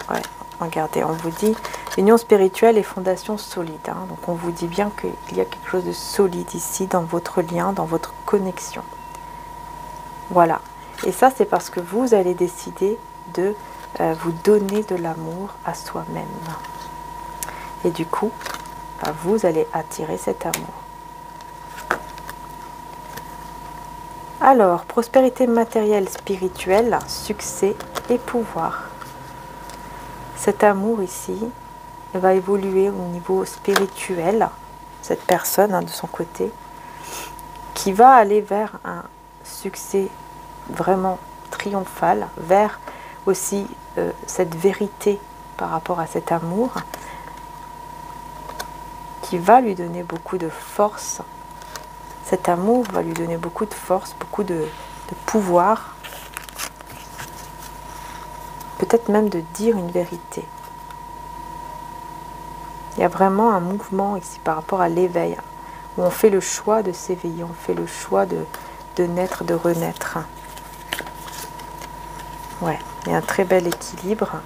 Ouais, regardez, on vous dit union spirituelle et fondation solide. Hein. Donc, on vous dit bien qu'il y a quelque chose de solide ici dans votre lien, dans votre connexion. Voilà. Et ça, c'est parce que vous allez décider de vous donner de l'amour à soi-même. Et du coup, vous allez attirer cet amour. Alors, prospérité matérielle, spirituelle, succès et pouvoir. Cet amour ici va évoluer au niveau spirituel, cette personne hein, de son côté, qui va aller vers un succès vraiment triomphal, vers aussi cette vérité par rapport à cet amour, qui va lui donner beaucoup de force. Cet amour va lui donner beaucoup de force, beaucoup de pouvoir, peut-être même de dire une vérité. Il y a vraiment un mouvement ici par rapport à l'éveil, où on fait le choix de s'éveiller, on fait le choix de naître, de renaître. Ouais, il y a un très bel équilibre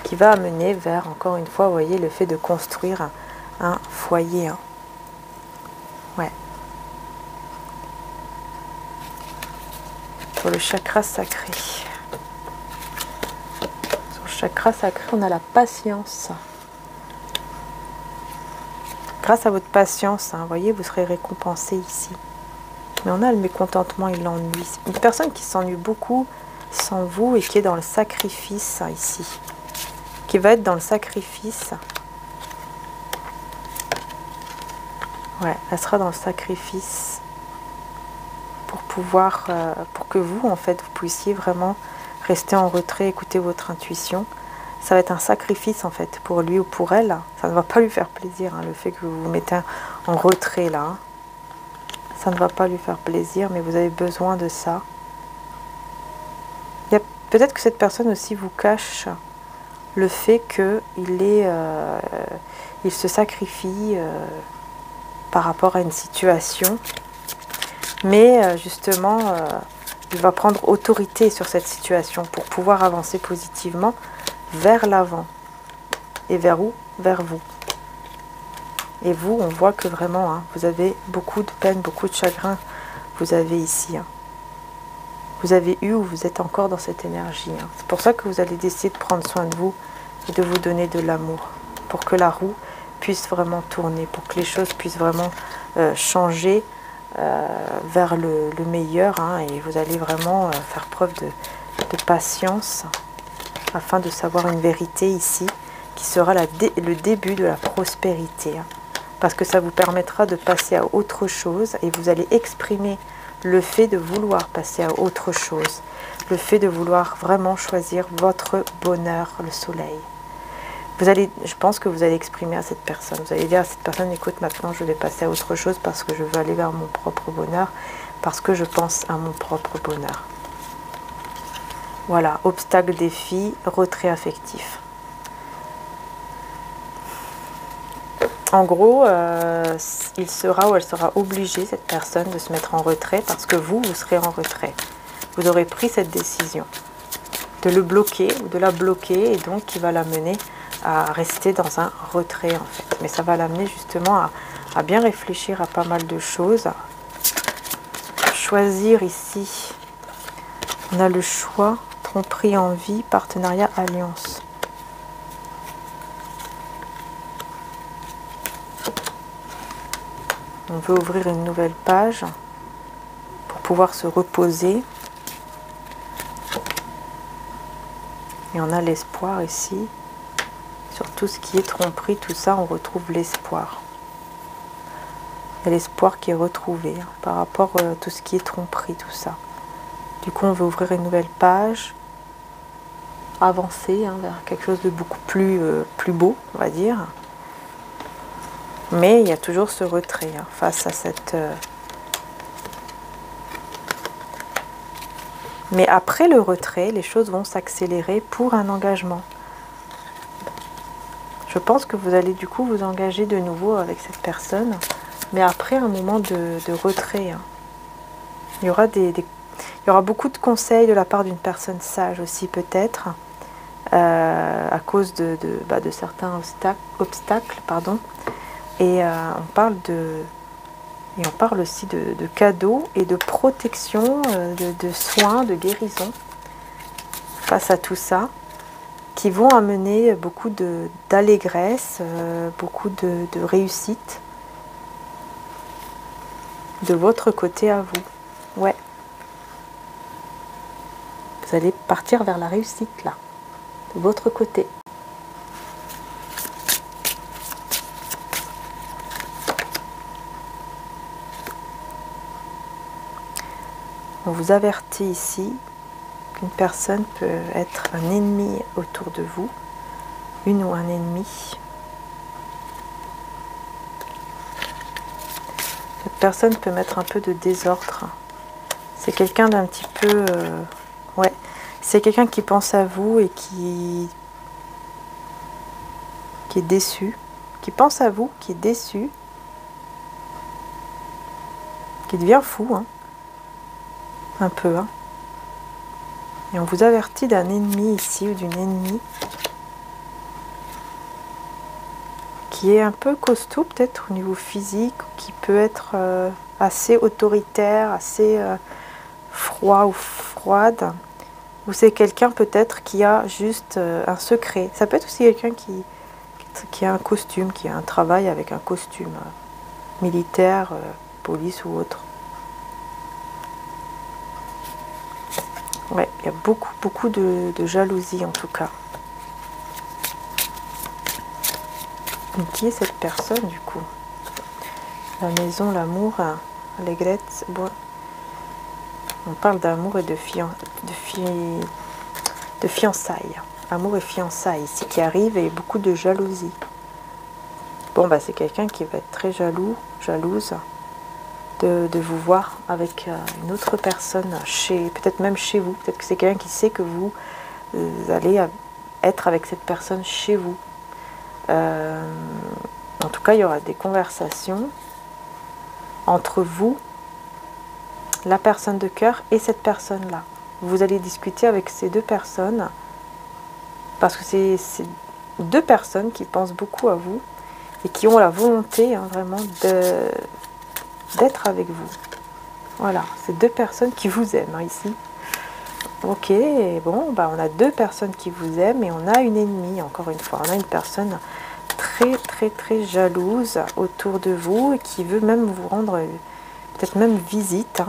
qui va amener vers, encore une fois, vous voyez, le fait de construire un foyer. Hein. Ouais. Pour le chakra sacré. Sur le chakra sacré, on a la patience. Grâce à votre patience, hein, vous voyez, vous serez récompensé ici. Mais on a le mécontentement et l'ennui. C'est une personne qui s'ennuie beaucoup sans vous et qui est dans le sacrifice, hein, ici. Qui va être dans le sacrifice. Ouais, elle sera dans le sacrifice pour pouvoir, pour que vous, en fait, vous puissiez vraiment rester en retrait, écouter votre intuition. Ça va être un sacrifice, en fait, pour lui ou pour elle. Ça ne va pas lui faire plaisir, hein, le fait que vous vous mettez en retrait, là. Hein. Ça ne va pas lui faire plaisir, mais vous avez besoin de ça. Peut-être que cette personne aussi vous cache le fait qu'il il se sacrifie par rapport à une situation. Mais justement, il va prendre autorité sur cette situation pour pouvoir avancer positivement vers l'avant. Et vers où? Vers vous. Et vous, on voit que vraiment, hein, vous avez beaucoup de peine, beaucoup de chagrin. Vous avez ici. Hein. Vous avez eu ou vous êtes encore dans cette énergie. Hein. C'est pour ça que vous allez décider de prendre soin de vous et de vous donner de l'amour. Pour que la roue puisse vraiment tourner, pour que les choses puissent vraiment changer vers le meilleur. Hein, et vous allez vraiment faire preuve de patience afin de savoir une vérité ici qui sera le début de la prospérité. Hein. Parce que ça vous permettra de passer à autre chose et vous allez exprimer le fait de vouloir passer à autre chose, le fait de vouloir vraiment choisir votre bonheur, le soleil. Je pense que vous allez exprimer à cette personne, vous allez dire à cette personne, écoute, maintenant je vais passer à autre chose parce que je veux aller vers mon propre bonheur, parce que je pense à mon propre bonheur. Voilà, obstacle, défi, retrait affectif. En gros, il sera ou elle sera obligée, cette personne, de se mettre en retrait parce que vous serez en retrait. Vous aurez pris cette décision de le bloquer ou de la bloquer et donc qui va l'amener à rester dans un retrait en fait. Mais ça va l'amener justement à bien réfléchir à pas mal de choses. Choisir ici, on a le choix, tromperie, envie, partenariat, alliance. On veut ouvrir une nouvelle page pour pouvoir se reposer. Et on a l'espoir ici. Sur tout ce qui est tromperie, tout ça, on retrouve l'espoir. Il y a l'espoir qui est retrouvé hein, par rapport à tout ce qui est tromperie, tout ça. Du coup, on veut ouvrir une nouvelle page, avancer hein, vers quelque chose de beaucoup plus beau, on va dire. Mais il y a toujours ce retrait hein, face à cette... Mais après le retrait, les choses vont s'accélérer pour un engagement. Je pense que vous allez du coup vous engager de nouveau avec cette personne, mais après un moment de retrait. Hein. Il y aura beaucoup de conseils de la part d'une personne sage aussi peut-être, à cause de certains obstacles, pardon. Et on parle aussi de cadeaux et de protection, de soins, de guérison face à tout ça, qui vont amener beaucoup d'allégresse, beaucoup de réussite de votre côté à vous. Ouais. Vous allez partir vers la réussite là, de votre côté. On vous avertit ici qu'une personne peut être un ennemi autour de vous, une ou un ennemi. Cette personne peut mettre un peu de désordre. C'est quelqu'un d'un petit peu... ouais, c'est quelqu'un qui pense à vous et qui est déçu. Qui pense à vous, qui est déçu. Qui devient fou, hein. Un peu, hein. Et on vous avertit d'un ennemi ici ou d'une ennemie qui est un peu costaud peut-être au niveau physique, qui peut être assez autoritaire, assez froid ou froide. Ou c'est quelqu'un peut-être qui a juste un secret. Ça peut être aussi quelqu'un qui a un costume, qui a un travail avec un costume militaire, police ou autre. Ouais, il y a beaucoup de jalousie en tout cas. Donc, qui est cette personne du coup? La maison, l'amour, l'aigrette. Bon, on parle d'amour et de fiançailles. Amour et fiançailles ici qui arrivent et beaucoup de jalousie. Bon, bah c'est quelqu'un qui va être très jaloux, jalouse de vous voir avec une autre personne, peut-être même chez vous. Peut-être que c'est quelqu'un qui sait que vous allez être avec cette personne chez vous. En tout cas, il y aura des conversations entre vous, la personne de cœur et cette personne-là. Vous allez discuter avec ces deux personnes parce que c'est deux personnes qui pensent beaucoup à vous et qui ont la volonté vraiment d'être avec vous. Voilà, c'est deux personnes qui vous aiment ici. Ok, bon, bah on a deux personnes qui vous aiment et on a une ennemie, encore une fois. On a une personne très jalouse autour de vous et qui veut même vous rendre peut-être même visite.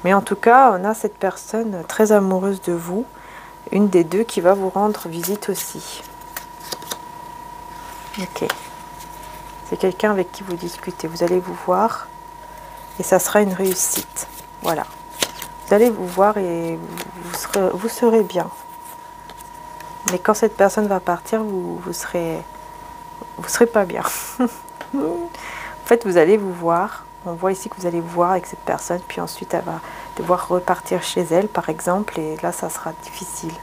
Mais en tout cas, on a cette personne très amoureuse de vous, une des deux qui va vous rendre visite aussi. Ok. C'est quelqu'un avec qui vous discutez. Vous allez vous voir et ça sera une réussite. Voilà. Vous allez vous voir et vous serez bien. Mais quand cette personne va partir, vous serez pas bien. En fait, vous allez vous voir. On voit ici que vous allez vous voir avec cette personne, puis ensuite elle va devoir repartir chez elle, par exemple, et là, ça sera difficile.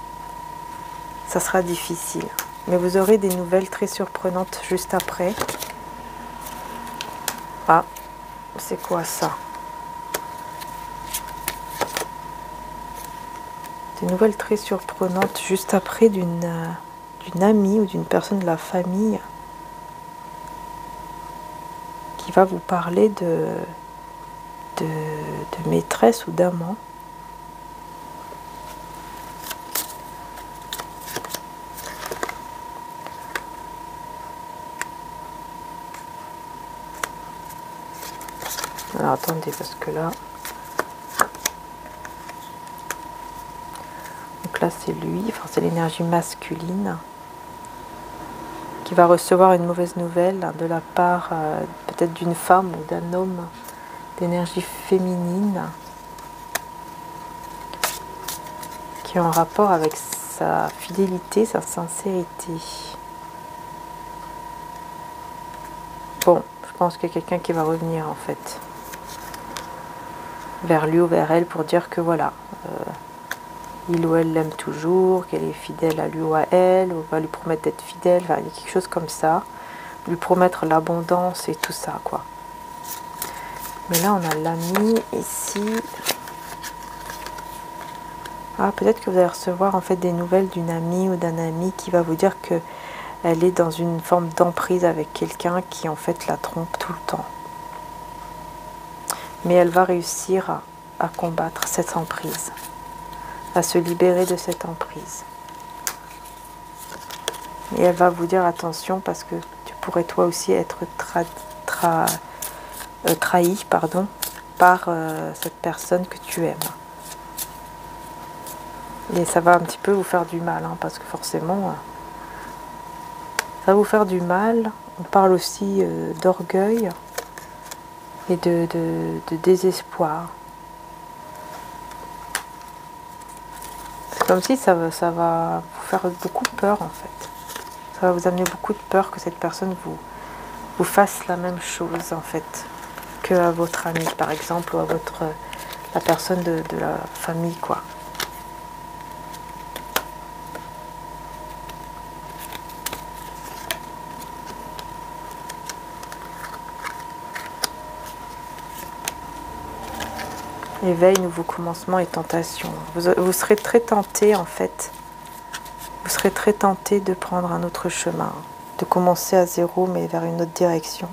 Ça sera difficile. Mais vous aurez des nouvelles très surprenantes juste après. Ah, c'est quoi ça? Des nouvelles très surprenantes juste après d'une amie ou d'une personne de la famille qui va vous parler de maîtresse ou d'amant. Alors attendez, parce que là... Donc là c'est lui, enfin c'est l'énergie masculine qui va recevoir une mauvaise nouvelle de la part peut-être d'une femme ou d'un homme d'énergie féminine qui est en rapport avec sa fidélité, sa sincérité. Bon, je pense qu'il y a quelqu'un qui va revenir en fait vers lui ou vers elle pour dire que voilà, il ou elle l'aime toujours, qu'elle est fidèle à lui ou à elle, ou va lui promettre d'être fidèle, enfin, il y a quelque chose comme ça, lui promettre l'abondance et tout ça quoi. Mais là on a l'ami ici. Ah, peut-être que vous allez recevoir en fait des nouvelles d'une amie ou d'un ami qui va vous dire que elle est dans une forme d'emprise avec quelqu'un qui en fait la trompe tout le temps. Mais elle va réussir à combattre cette emprise, à se libérer de cette emprise. Et elle va vous dire attention parce que tu pourrais toi aussi être trahi par cette personne que tu aimes. Et ça va un petit peu vous faire du mal, hein, parce que forcément, ça va vous faire du mal. On parle aussi d'orgueil et de désespoir. C'est comme si ça va vous faire beaucoup peur en fait. Ça va vous amener beaucoup de peur que cette personne vous fasse la même chose en fait que à votre ami par exemple ou à la personne de la famille quoi. Éveil, nouveau commencement et tentation. Vous serez très tenté en fait. Vous serez très tenté de prendre un autre chemin. De commencer à zéro mais vers une autre direction.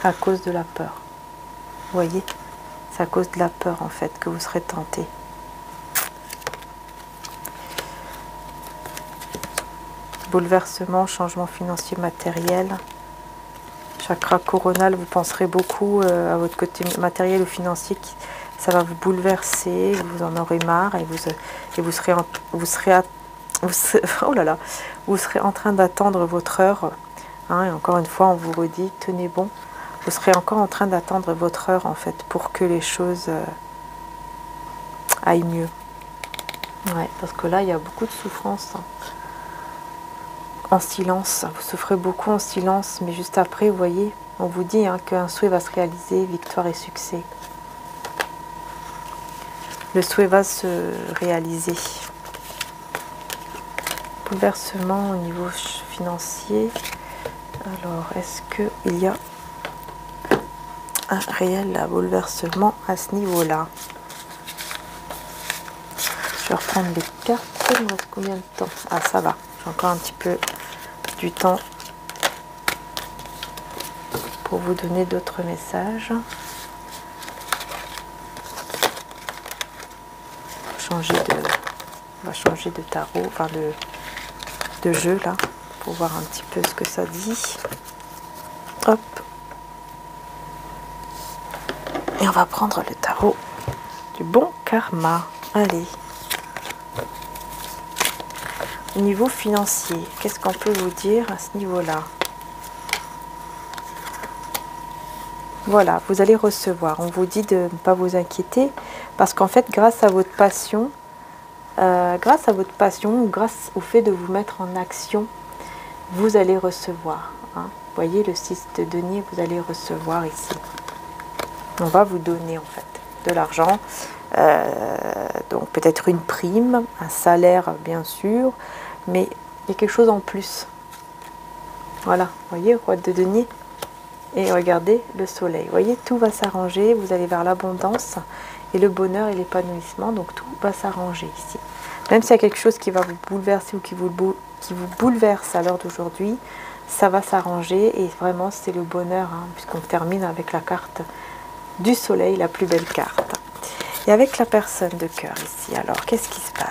À cause de la peur. Vous voyez? C'est à cause de la peur en fait que vous serez tenté. Bouleversement, changement financier matériel. Chakra coronal, vous penserez beaucoup à votre côté matériel ou financier. Ça va vous bouleverser, vous en aurez marre et vous serez oh là là, vous serez en train d'attendre votre heure. Hein, et encore une fois, on vous redit, tenez bon. Vous serez encore en train d'attendre votre heure en fait pour que les choses aillent mieux. Ouais, parce que là, il y a beaucoup de souffrance. Hein. En silence, vous souffrez beaucoup en silence, mais juste après, vous voyez, on vous dit hein, qu'un souhait va se réaliser, victoire et succès. Le souhait va se réaliser. Bouleversement au niveau financier. Alors, est-ce qu'il y a un réel bouleversement à ce niveau-là? Je vais reprendre les cartes. Il me reste combien de temps? Ah, ça va. J'ai encore un petit peu du temps pour vous donner d'autres messages. On va changer de tarot, enfin de jeu là, pour voir un petit peu ce que ça dit. Hop. Et on va prendre le tarot du bon karma. Allez. Au niveau financier, qu'est-ce qu'on peut vous dire à ce niveau-là? Voilà, vous allez recevoir. On vous dit de ne pas vous inquiéter parce qu'en fait, grâce à votre passion, ou grâce au fait de vous mettre en action, vous allez recevoir. Hein. Vous voyez le 6 de denier, vous allez recevoir ici. On va vous donner en fait de l'argent, donc peut-être une prime, un salaire bien sûr, mais il y a quelque chose en plus. Voilà, vous voyez, roi de denier. Et regardez le soleil. Vous voyez, tout va s'arranger. Vous allez vers l'abondance et le bonheur et l'épanouissement. Donc tout va s'arranger ici. Même s'il y a quelque chose qui va vous bouleverser ou qui vous bouleverse à l'heure d'aujourd'hui, ça va s'arranger. Et vraiment, c'est le bonheur, hein, puisqu'on termine avec la carte du soleil, la plus belle carte. Et avec la personne de cœur ici, alors, qu'est-ce qui se passe?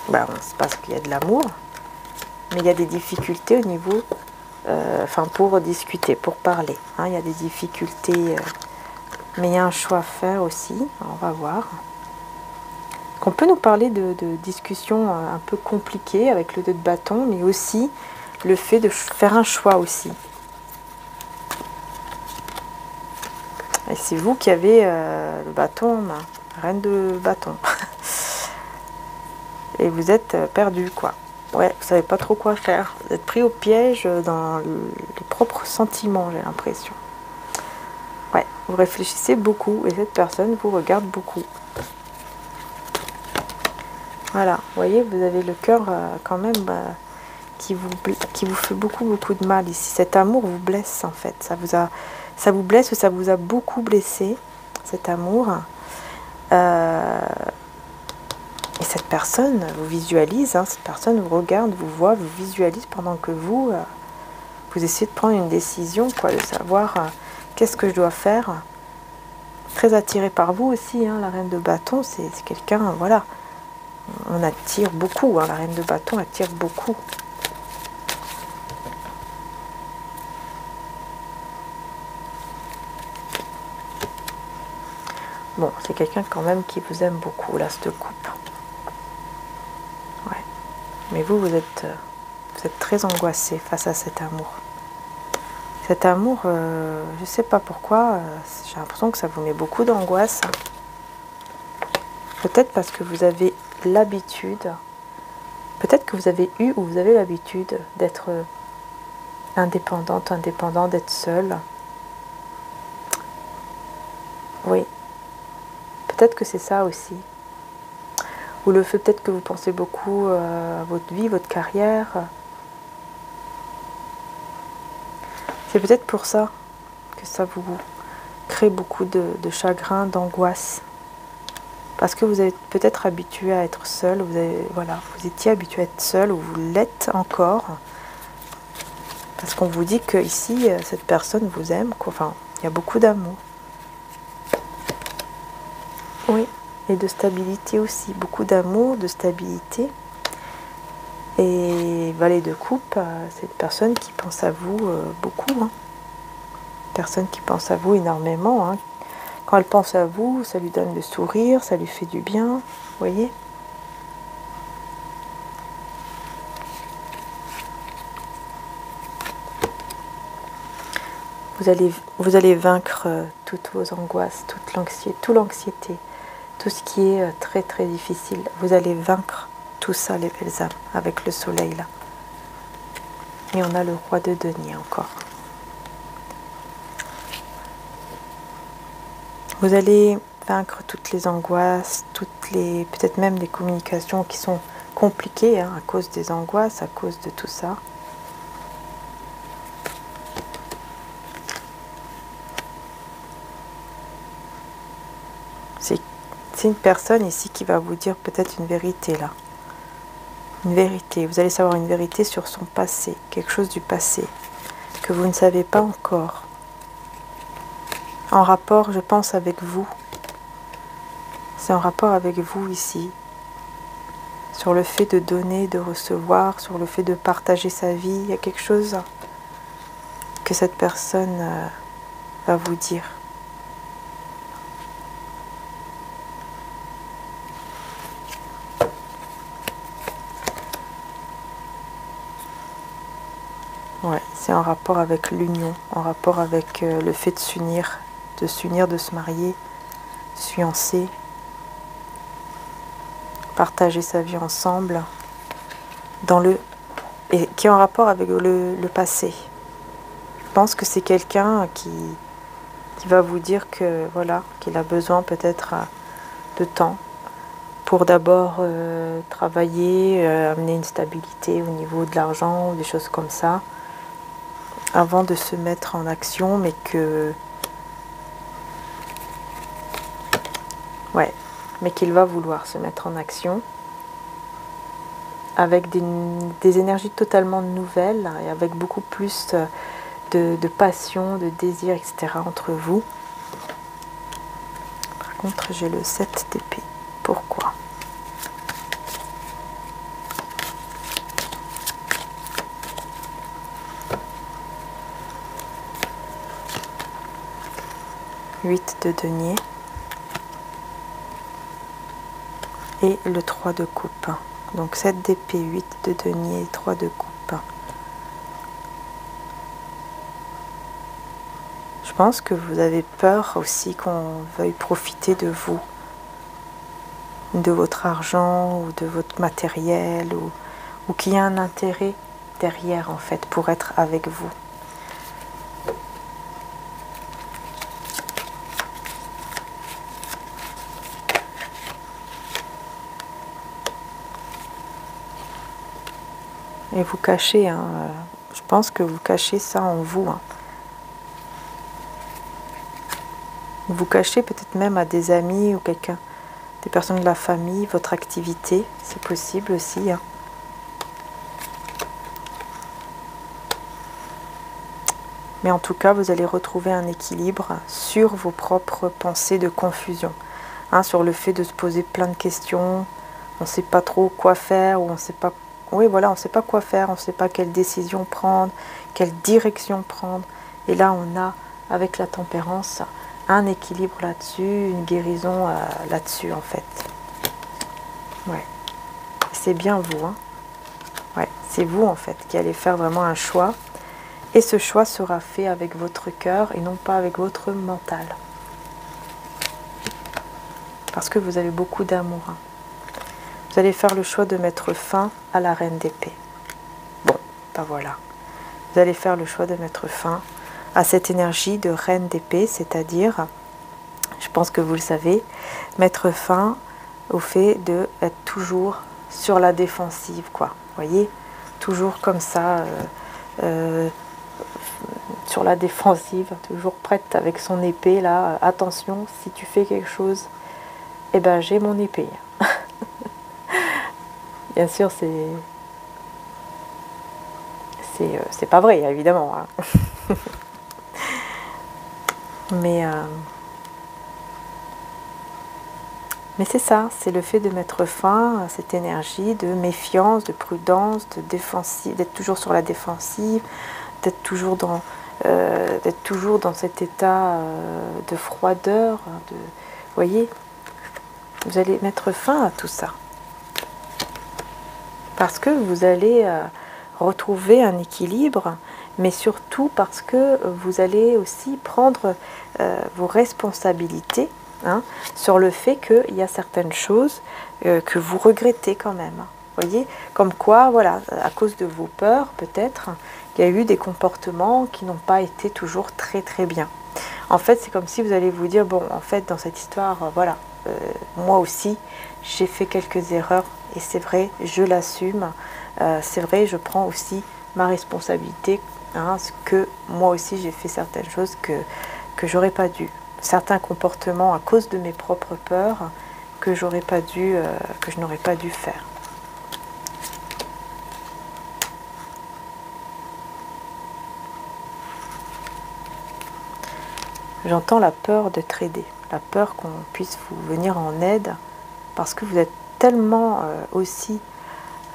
Ben, il se passe qu'il y a de l'amour. Mais il y a des difficultés au niveau, pour discuter, pour parler. Hein, il y a des difficultés, mais il y a un choix à faire aussi. On va voir. On peut nous parler de discussions un peu compliquées avec le 2 de bâton, mais aussi le fait de faire un choix aussi. Et c'est vous qui avez le bâton en main, reine de bâton. Et vous êtes perdu, quoi. Ouais, vous savez pas trop quoi faire. Vous êtes pris au piège dans les propres sentiments, j'ai l'impression. Ouais, vous réfléchissez beaucoup et cette personne vous regarde beaucoup. Voilà, vous voyez, vous avez le cœur quand même qui vous fait beaucoup de mal ici. Cet amour vous blesse en fait. Ça vous blesse ou ça vous a beaucoup blessé, cet amour. Et cette personne vous visualise, hein, cette personne vous regarde, vous voit, vous visualise pendant que vous essayez de prendre une décision, quoi, de savoir qu'est-ce que je dois faire. Très attiré par vous aussi, hein, la reine de bâton, c'est quelqu'un, voilà, on attire beaucoup, hein, la reine de bâton attire beaucoup. Bon, c'est quelqu'un quand même qui vous aime beaucoup, là, cette coupe. Ouais. Mais vous êtes très angoissé face à cet amour. Cet amour, je ne sais pas pourquoi, j'ai l'impression que ça vous met beaucoup d'angoisse. Peut-être parce que vous avez l'habitude, peut-être que vous avez eu ou vous avez l'habitude d'être indépendante, indépendant, d'être seule. Oui, peut-être que c'est ça aussi. Ou le fait peut-être que vous pensez beaucoup à votre vie, votre carrière. C'est peut-être pour ça que ça vous crée beaucoup de chagrin, d'angoisse. Parce que vous êtes peut-être habitué à être seul, voilà, vous étiez habitué à être seul, ou vous l'êtes encore. Parce qu'on vous dit que ici, cette personne vous aime, quoi. Enfin, il y a beaucoup d'amour. Oui, et de stabilité aussi, beaucoup d'amour, de stabilité. Et valet de coupe, c'est une personne qui pense à vous beaucoup. Hein. Personne qui pense à vous énormément. Hein. Quand elle pense à vous, ça lui donne le sourire, ça lui fait du bien. Vous voyez? Vous allez vaincre toutes vos angoisses, toute l'anxiété, tout ce qui est très très difficile. Vous allez vaincre tout ça, les belles âmes, avec le soleil là. Et on a le roi de denier encore. Vous allez vaincre toutes les angoisses, peut-être même des communications qui sont compliquées hein, à cause des angoisses, à cause de tout ça. C'est une personne ici qui va vous dire peut-être une vérité là. Une vérité. Vous allez savoir une vérité sur son passé, quelque chose du passé que vous ne savez pas encore. En rapport, je pense, avec vous. C'est en rapport avec vous ici. Sur le fait de donner, de recevoir, sur le fait de partager sa vie. Il y a quelque chose que cette personne va vous dire. Ouais, c'est en rapport avec l'union, en rapport avec le fait de s'unir, de se marier, de se fiancer, partager sa vie ensemble, et qui est en rapport avec le passé. Je pense que c'est quelqu'un qui va vous dire que voilà, qu'il a besoin peut-être de temps pour d'abord travailler, amener une stabilité au niveau de l'argent ou des choses comme ça, avant de se mettre en action, mais qu'il va vouloir se mettre en action avec des énergies totalement nouvelles et avec beaucoup plus de passion, de désir, etc. entre vous. Par contre, j'ai le 7 d'épée. Pourquoi ? Huit de denier. Et le 3 de coupe. Donc 7 d'épée, 8 de denier, 3 de coupe. Je pense que vous avez peur aussi qu'on veuille profiter de vous, de votre argent ou de votre matériel, ou qu'il y ait un intérêt derrière en fait pour être avec vous. Et vous cachez, hein, je pense que vous cachez ça en vous. Hein. Vous cachez peut-être même à des amis ou quelqu'un, des personnes de la famille, votre activité, c'est possible aussi. Hein. Mais en tout cas, vous allez retrouver un équilibre sur vos propres pensées de confusion. Hein, sur le fait de se poser plein de questions, on ne sait pas trop quoi faire, ou on ne sait pas... Oui, voilà, on ne sait pas quoi faire, on ne sait pas quelle décision prendre, quelle direction prendre. Et là, on a, avec la tempérance, un équilibre là-dessus, une guérison là-dessus, en fait. Ouais. C'est bien vous, hein. Ouais, c'est vous, en fait, qui allez faire vraiment un choix. Et ce choix sera fait avec votre cœur et non pas avec votre mental. Parce que vous avez beaucoup d'amour. Hein. Vous allez faire le choix de mettre fin à la reine d'épée. Bon, ben voilà. Vous allez faire le choix de mettre fin à cette énergie de reine d'épée, c'est-à-dire, je pense que vous le savez, mettre fin au fait d'être toujours sur la défensive, quoi. Vous voyez, toujours comme ça, sur la défensive, toujours prête avec son épée là. Attention, si tu fais quelque chose, eh ben j'ai mon épée. Bien sûr, c'est pas vrai, évidemment. Hein. Mais c'est ça, c'est le fait de mettre fin à cette énergie de méfiance, de prudence, de défensive, d'être toujours sur la défensive, d'être toujours dans cet état de froideur. Vous voyez, vous allez mettre fin à tout ça. Parce que vous allez retrouver un équilibre, mais surtout parce que vous allez aussi prendre vos responsabilités, hein, sur le fait qu'il y a certaines choses que vous regrettez quand même. Vous voyez, comme quoi, voilà, à cause de vos peurs, peut-être, il y a eu des comportements qui n'ont pas été toujours très très bien. En fait, c'est comme si vous allez vous dire, bon, en fait, dans cette histoire, voilà, moi aussi, j'ai fait quelques erreurs, et c'est vrai, je l'assume, c'est vrai, je prends aussi ma responsabilité, hein, que moi aussi, j'ai fait certaines choses que j'aurais pas dû. Certains comportements à cause de mes propres peurs que j'aurais pas dû, que je n'aurais pas dû faire. J'entends la peur d'être aidé, la peur qu'on puisse vous venir en aide, parce que vous êtes tellement aussi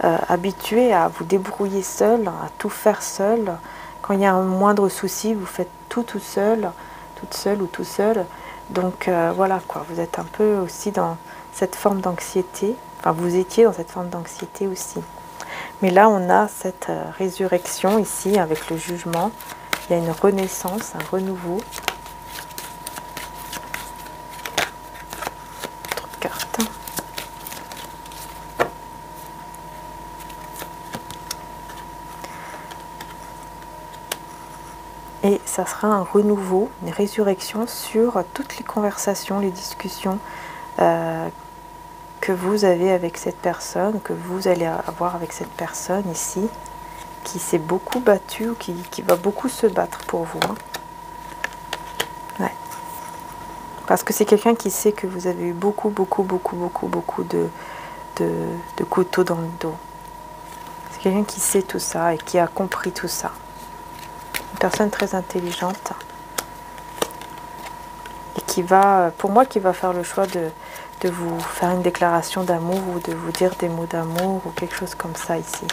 habitué à vous débrouiller seul, à tout faire seul. Quand il y a un moindre souci, vous faites tout seul, toute seule ou tout seul. Donc voilà quoi, vous êtes un peu aussi dans cette forme d'anxiété, enfin vous étiez dans cette forme d'anxiété aussi. Mais là on a cette résurrection ici avec le jugement, il y a une renaissance, un renouveau. Autre carte. Et ça sera un renouveau, une résurrection sur toutes les conversations, les discussions que vous avez avec cette personne, que vous allez avoir avec cette personne ici, qui s'est beaucoup battue, ou qui va beaucoup se battre pour vous. Hein. Ouais. Parce que c'est quelqu'un qui sait que vous avez eu beaucoup de couteaux dans le dos. C'est quelqu'un qui sait tout ça et qui a compris tout ça. Une personne très intelligente et qui va, pour moi, qui va faire le choix de vous faire une déclaration d'amour ou de vous dire des mots d'amour ou quelque chose comme ça ici.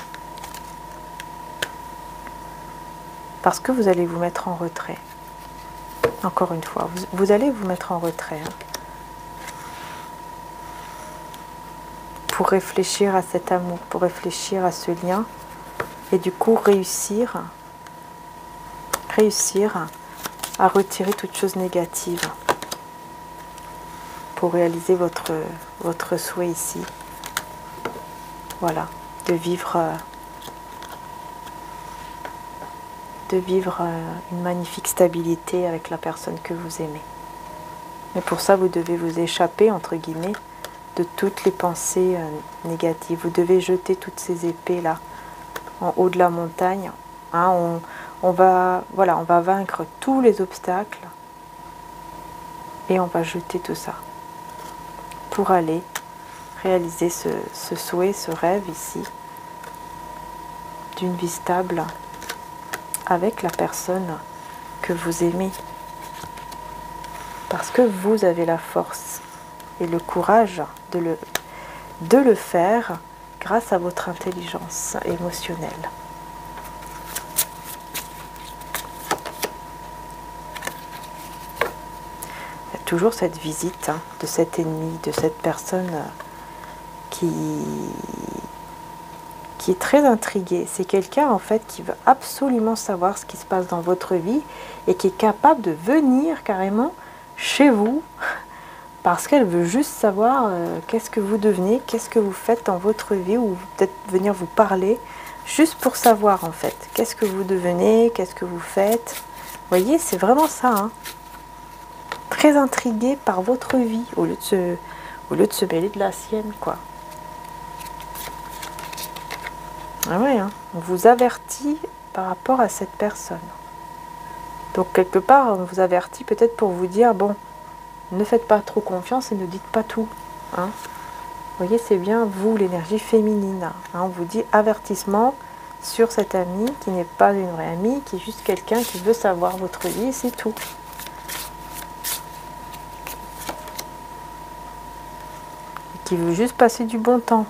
Parce que vous allez vous mettre en retrait. Encore une fois, vous allez vous mettre en retrait. Hein, pour réfléchir à cet amour, pour réfléchir à ce lien et du coup réussir à retirer toute chose négative pour réaliser votre souhait ici. Voilà, de vivre une magnifique stabilité avec la personne que vous aimez. Mais pour ça, vous devez vous échapper, entre guillemets, de toutes les pensées négatives. Vous devez jeter toutes ces épées-là en haut de la montagne. Hein, on va vaincre tous les obstacles et on va jeter tout ça pour aller réaliser ce souhait, ce rêve ici d'une vie stable avec la personne que vous aimez. Parce que vous avez la force et le courage de le faire grâce à votre intelligence émotionnelle. Toujours cette visite de cet ennemi, de cette personne qui est très intriguée. C'est quelqu'un en fait qui veut absolument savoir ce qui se passe dans votre vie et qui est capable de venir carrément chez vous parce qu'elle veut juste savoir qu'est-ce que vous devenez, qu'est-ce que vous faites dans votre vie, ou peut-être venir vous parler juste pour savoir en fait qu'est-ce que vous devenez, qu'est-ce que vous faites. Vous voyez, c'est vraiment ça, hein. Très intrigué par votre vie au lieu de se mêler de la sienne, quoi. Ah ouais, hein, on vous avertit par rapport à cette personne. Donc quelque part, on vous avertit peut-être pour vous dire, bon, ne faites pas trop confiance et ne dites pas tout. Hein. Vous voyez, c'est bien vous, l'énergie féminine. Hein. On vous dit avertissement sur cette amie qui n'est pas une vraie amie, qui est juste quelqu'un qui veut savoir votre vie, c'est tout. Et qui veut juste passer du bon temps.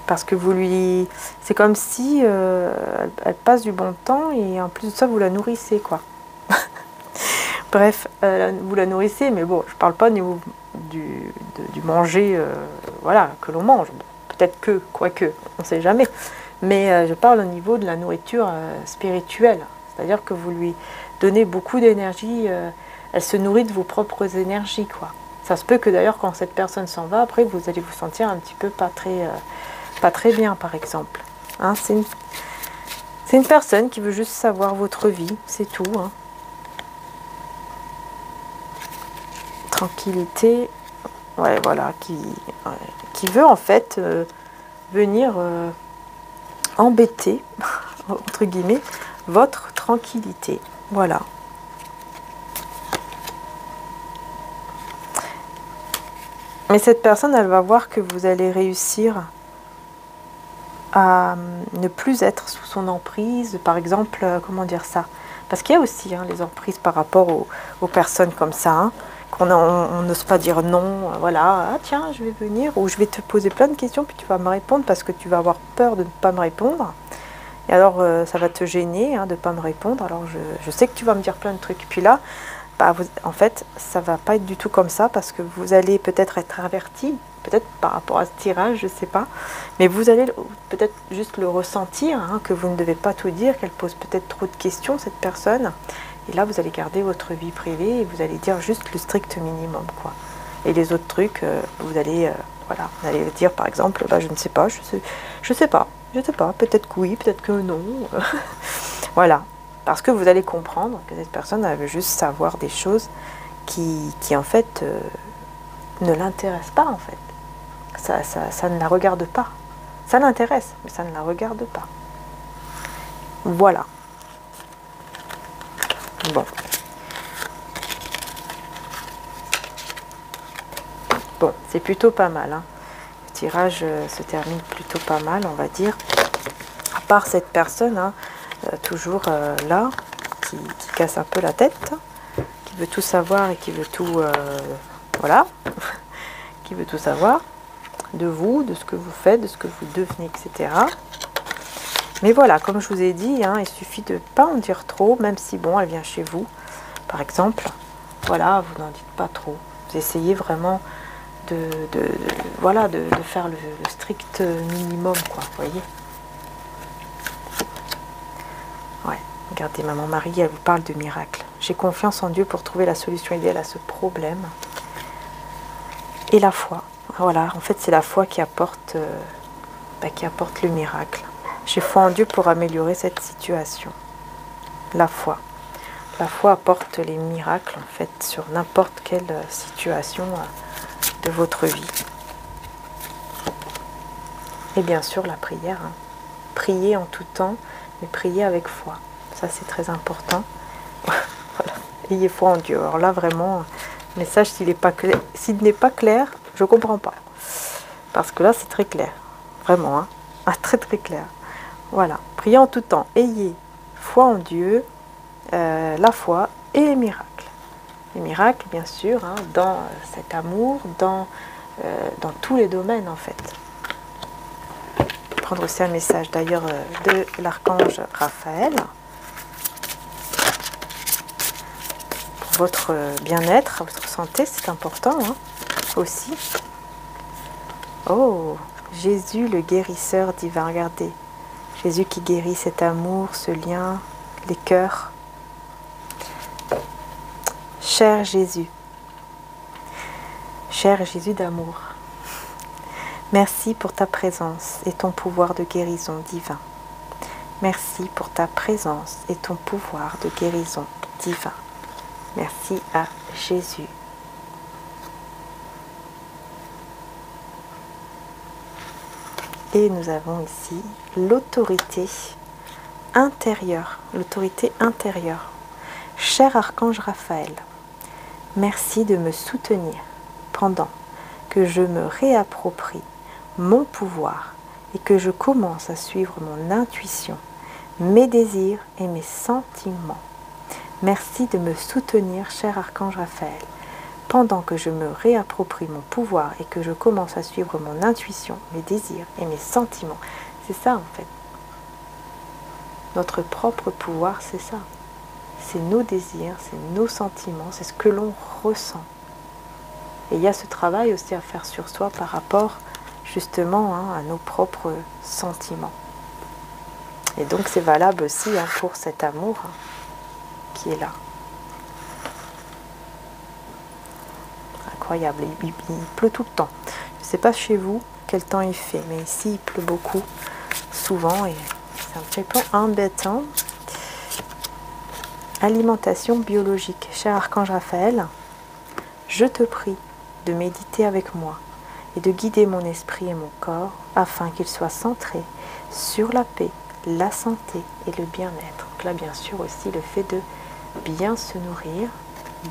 Parce que vous lui... C'est comme si elle passe du bon temps et en plus de ça, vous la nourrissez, quoi. Bref, vous la nourrissez, mais bon, je parle pas au niveau du manger, voilà, que l'on mange. Bon, peut-être que, quoique, on ne sait jamais. Mais je parle au niveau de la nourriture spirituelle. C'est-à-dire que vous lui donnez beaucoup d'énergie, elle se nourrit de vos propres énergies, quoi. Ça se peut que d'ailleurs, quand cette personne s'en va, après, vous allez vous sentir un petit peu pas très bien, par exemple. Hein, c'est une personne qui veut juste savoir votre vie, c'est tout. Hein. Tranquillité, ouais, voilà, qui veut en fait venir embêter, entre guillemets, votre tranquillité. Voilà. Mais cette personne, elle va voir que vous allez réussir à ne plus être sous son emprise, par exemple, comment dire ça? Parce qu'il y a aussi les emprises par rapport aux personnes comme ça, hein, qu'on n'ose pas dire non, voilà, ah tiens, je vais venir, ou je vais te poser plein de questions, puis tu vas me répondre parce que tu vas avoir peur de ne pas me répondre. Et alors, ça va te gêner de ne pas me répondre, alors je sais que tu vas me dire plein de trucs. Puis là, bah, en fait, ça va pas être du tout comme ça, parce que vous allez peut-être être averti, peut-être par rapport à ce tirage, je sais pas, mais vous allez peut-être juste le ressentir, hein, que vous ne devez pas tout dire, qu'elle pose peut-être trop de questions, cette personne, et là vous allez garder votre vie privée et vous allez dire juste le strict minimum, quoi. Et les autres trucs, vous allez, voilà, vous allez dire par exemple, bah, je ne sais pas, je sais pas, peut-être que oui, peut-être que non, voilà, parce que vous allez comprendre que cette personne, elle veut juste savoir des choses qui en fait ne l'intéressent pas, en fait. Ça ne la regarde pas. Ça l'intéresse, mais ça ne la regarde pas. Voilà. Bon. Bon, c'est plutôt pas mal. Hein. Le tirage se termine plutôt pas mal, on va dire. À part cette personne, hein, toujours là, qui casse un peu la tête, qui veut tout savoir et qui veut tout... voilà. Qui veut tout savoir. De vous, de ce que vous faites, de ce que vous devenez, etc. Mais voilà, comme je vous ai dit, hein, il suffit de ne pas en dire trop, même si, bon, elle vient chez vous, par exemple. Voilà, vous n'en dites pas trop. Vous essayez vraiment voilà, de faire le strict minimum, quoi, vous voyez. Ouais, regardez, maman Marie, elle vous parle de miracle. J'ai confiance en Dieu pour trouver la solution idéale à ce problème. Et la foi. Voilà, en fait, c'est la foi qui apporte le miracle. J'ai foi en Dieu pour améliorer cette situation. La foi. La foi apporte les miracles, en fait, sur n'importe quelle situation de votre vie. Et bien sûr, la prière. Hein. Prier en tout temps, mais prier avec foi. Ça, c'est très important. Voilà. Ayez foi en Dieu. Alors là, vraiment, le message, s'il n'est pas clair, je ne comprends pas. Parce que là, c'est très clair. Vraiment, hein. Ah, très très clair. Voilà. Priez en tout temps. Ayez foi en Dieu, la foi et les miracles. Les miracles, bien sûr, hein, dans cet amour, dans tous les domaines, en fait. Je vais prendre aussi un message, d'ailleurs, de l'archange Raphaël. Pour votre bien-être, votre santé, c'est important, hein, aussi. Oh, Jésus le guérisseur divin, regardez. Jésus qui guérit cet amour, ce lien, les cœurs. Cher Jésus d'amour, merci pour ta présence et ton pouvoir de guérison divin. Merci pour ta présence et ton pouvoir de guérison divin. Merci à Jésus. Et nous avons ici l'autorité intérieure, l'autorité intérieure. Cher archange Raphaël, merci de me soutenir pendant que je me réapproprie mon pouvoir et que je commence à suivre mon intuition, mes désirs et mes sentiments. Merci de me soutenir, cher archange Raphaël, pendant que je me réapproprie mon pouvoir et que je commence à suivre mon intuition, mes désirs et mes sentiments. C'est ça en fait. Notre propre pouvoir, c'est ça. C'est nos désirs, c'est nos sentiments, c'est ce que l'on ressent. Et il y a ce travail aussi à faire sur soi par rapport justement à nos propres sentiments. Et donc c'est valable aussi pour cet amour qui est là. Incroyable, il pleut tout le temps. Je ne sais pas chez vous quel temps il fait, mais ici il pleut beaucoup, souvent, et c'est un petit peu embêtant. Alimentation biologique. Cher archange Raphaël, je te prie de méditer avec moi et de guider mon esprit et mon corps afin qu'ils soient centrés sur la paix, la santé et le bien-être. Donc là, bien sûr, aussi le fait de bien se nourrir,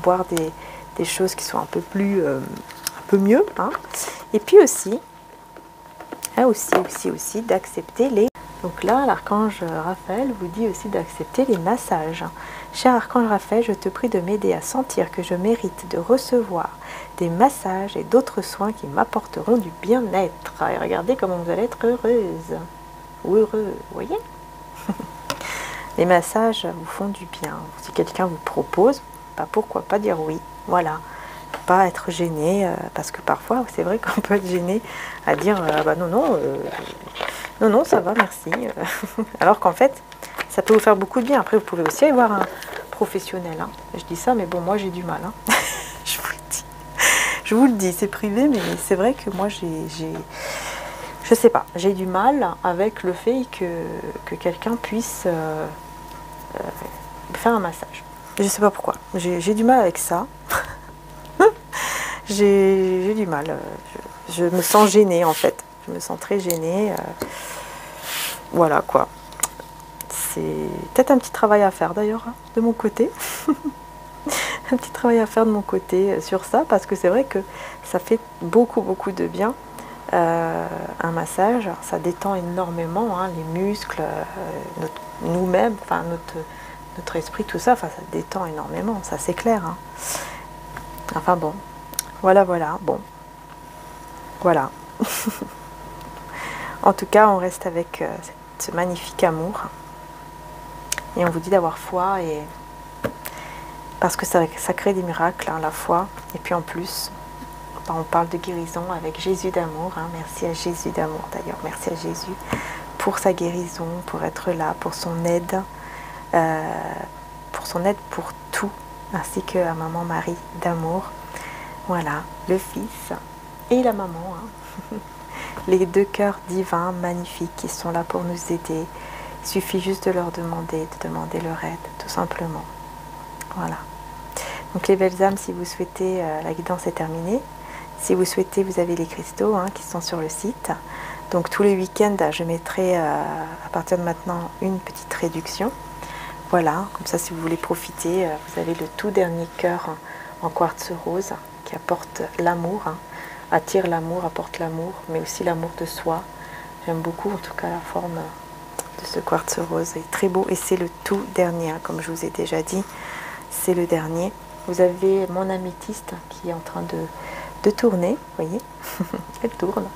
boire des choses qui sont un peu plus, un peu mieux, hein. Et puis aussi d'accepter les... Donc là, l'archange Raphaël vous dit aussi d'accepter les massages. Cher archange Raphaël, je te prie de m'aider à sentir que je mérite de recevoir des massages et d'autres soins qui m'apporteront du bien-être. Et regardez comment vous allez être heureuse ou heureux, vous voyez. Les massages vous font du bien. Si quelqu'un vous propose, bah pourquoi pas dire oui. Voilà. Pas être gêné, parce que parfois, c'est vrai qu'on peut être gêné à dire bah non, ça va, merci. Alors qu'en fait, ça peut vous faire beaucoup de bien. Après, vous pouvez aussi aller voir un professionnel. Hein. Je dis ça, mais bon, moi, j'ai du mal. Hein. Je vous le dis. Je vous le dis, c'est privé, mais c'est vrai que moi, je sais pas, j'ai du mal avec le fait que quelqu'un puisse faire un massage. Je sais pas pourquoi. J'ai du mal avec ça. J'ai du mal. Je me sens gênée, en fait. Je me sens très gênée. Voilà, quoi. C'est peut-être un petit travail à faire, d'ailleurs, hein, de mon côté. Un petit travail à faire de mon côté sur ça, parce que c'est vrai que ça fait beaucoup de bien. Un massage, ça détend énormément hein, les muscles, nous-mêmes, enfin notre esprit, tout ça, enfin ça détend énormément, ça c'est clair. Hein. Enfin bon, voilà, bon, voilà. En tout cas, on reste avec ce magnifique amour et on vous dit d'avoir foi et parce que ça crée des miracles, hein, la foi, et puis en plus. On parle de guérison avec Jésus d'amour. Hein. Merci à Jésus d'amour d'ailleurs. Merci à Jésus pour sa guérison, pour être là, pour son aide pour tout, ainsi que à maman Marie d'amour. Voilà, le fils et la maman. Hein. Les deux cœurs divins magnifiques qui sont là pour nous aider. Il suffit juste de leur demander, leur aide, tout simplement. Voilà. Donc les belles âmes, si vous souhaitez, la guidance est terminée. Si vous souhaitez, vous avez les cristaux hein, qui sont sur le site. Donc tous les week-ends, je mettrai à partir de maintenant une petite réduction. Voilà, comme ça si vous voulez profiter, vous avez le tout dernier cœur en quartz rose qui apporte l'amour, hein, attire l'amour, apporte l'amour, mais aussi l'amour de soi. J'aime beaucoup en tout cas la forme de ce quartz rose, il est très beau et c'est le tout dernier, hein, comme je vous ai déjà dit, c'est le dernier. Vous avez mon améthyste qui est en train de tourner, vous voyez, elle tourne.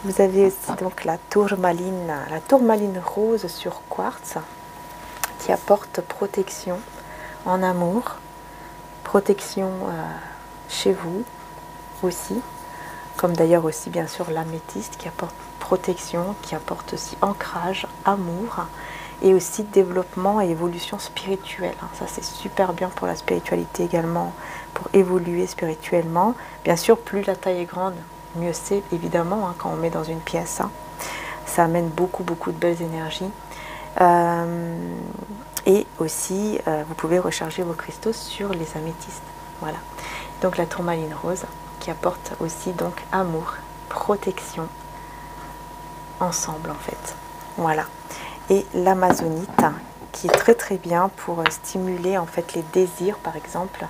Vous avez aussi donc la tourmaline rose sur quartz qui apporte protection en amour, protection chez vous aussi, comme d'ailleurs aussi bien sûr l'améthyste qui apporte protection, qui apporte aussi ancrage, amour et aussi développement et évolution spirituelle. Ça c'est super bien pour la spiritualité également, pour évoluer spirituellement. Bien sûr, plus la taille est grande, mieux c'est évidemment hein, quand on met dans une pièce. Hein. Ça amène beaucoup de belles énergies. Et aussi, vous pouvez recharger vos cristaux sur les améthystes. Voilà. Donc la tourmaline rose qui apporte aussi donc amour, protection, ensemble en fait. Voilà. et l'amazonite, qui est très très bien pour stimuler en fait les désirs, par exemple,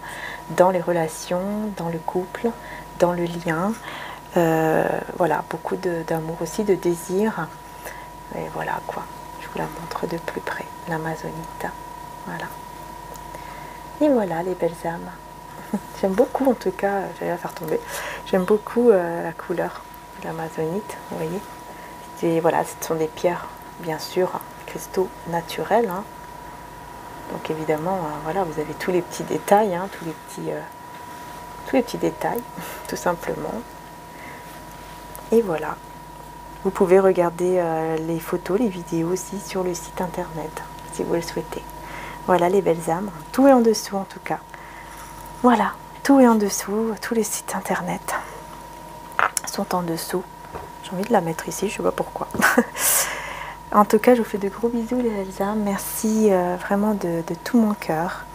dans les relations, dans le couple, dans le lien. Voilà, beaucoup d'amour aussi, de désir. Et voilà quoi, je vous la montre de plus près, l'amazonite. Voilà. Et voilà les belles âmes. J'aime beaucoup, en tout cas, j'allais la faire tomber, j'aime beaucoup la couleur de l'amazonite, vous voyez. Et voilà, ce sont des pierres, bien sûr, cristaux naturels. Hein. Donc évidemment, voilà, vous avez tous les petits détails, hein, tous les petits détails, tout simplement. Et voilà. Vous pouvez regarder les photos, les vidéos aussi sur le site internet, si vous le souhaitez. Voilà les belles âmes, tout est en dessous en tout cas. Voilà, tout est en dessous, tous les sites internet sont en dessous. J'ai envie de la mettre ici, je ne sais pas pourquoi. En tout cas, je vous fais de gros bisous les belles âmes. Merci vraiment de tout mon cœur.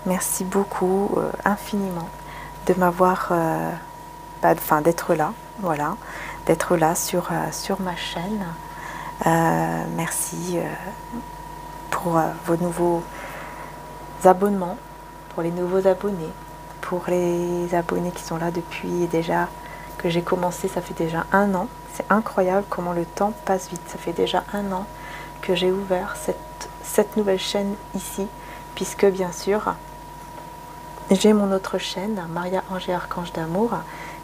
Merci beaucoup, infiniment, de m'avoir, d'être là, voilà, d'être là sur ma chaîne. Merci pour vos nouveaux abonnements, pour les nouveaux abonnés, pour les abonnés qui sont là depuis déjà que j'ai commencé, ça fait déjà 1 an. C'est incroyable comment le temps passe vite. Ça fait déjà 1 an que j'ai ouvert cette nouvelle chaîne ici, puisque bien sûr, j'ai mon autre chaîne, Maria Ange et Archange d'Amour.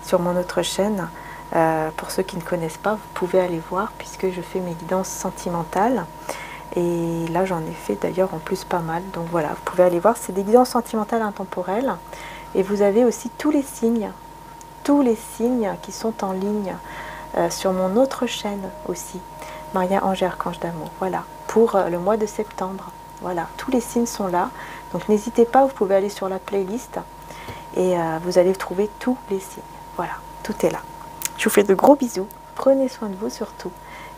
Sur mon autre chaîne, pour ceux qui ne connaissent pas, vous pouvez aller voir, puisque je fais mes guidances sentimentales. Et là, j'en ai fait d'ailleurs en plus pas mal. Donc voilà, vous pouvez aller voir, c'est des guidances sentimentales intemporelles. Et vous avez aussi tous les signes qui sont en ligne sur mon autre chaîne aussi, Maria Ange et Archange d'Amour. Voilà, pour le mois de septembre. Voilà, tous les signes sont là. Donc n'hésitez pas, vous pouvez aller sur la playlist et vous allez trouver tous les signes. Voilà, tout est là. Je vous fais de gros bisous. Prenez soin de vous surtout.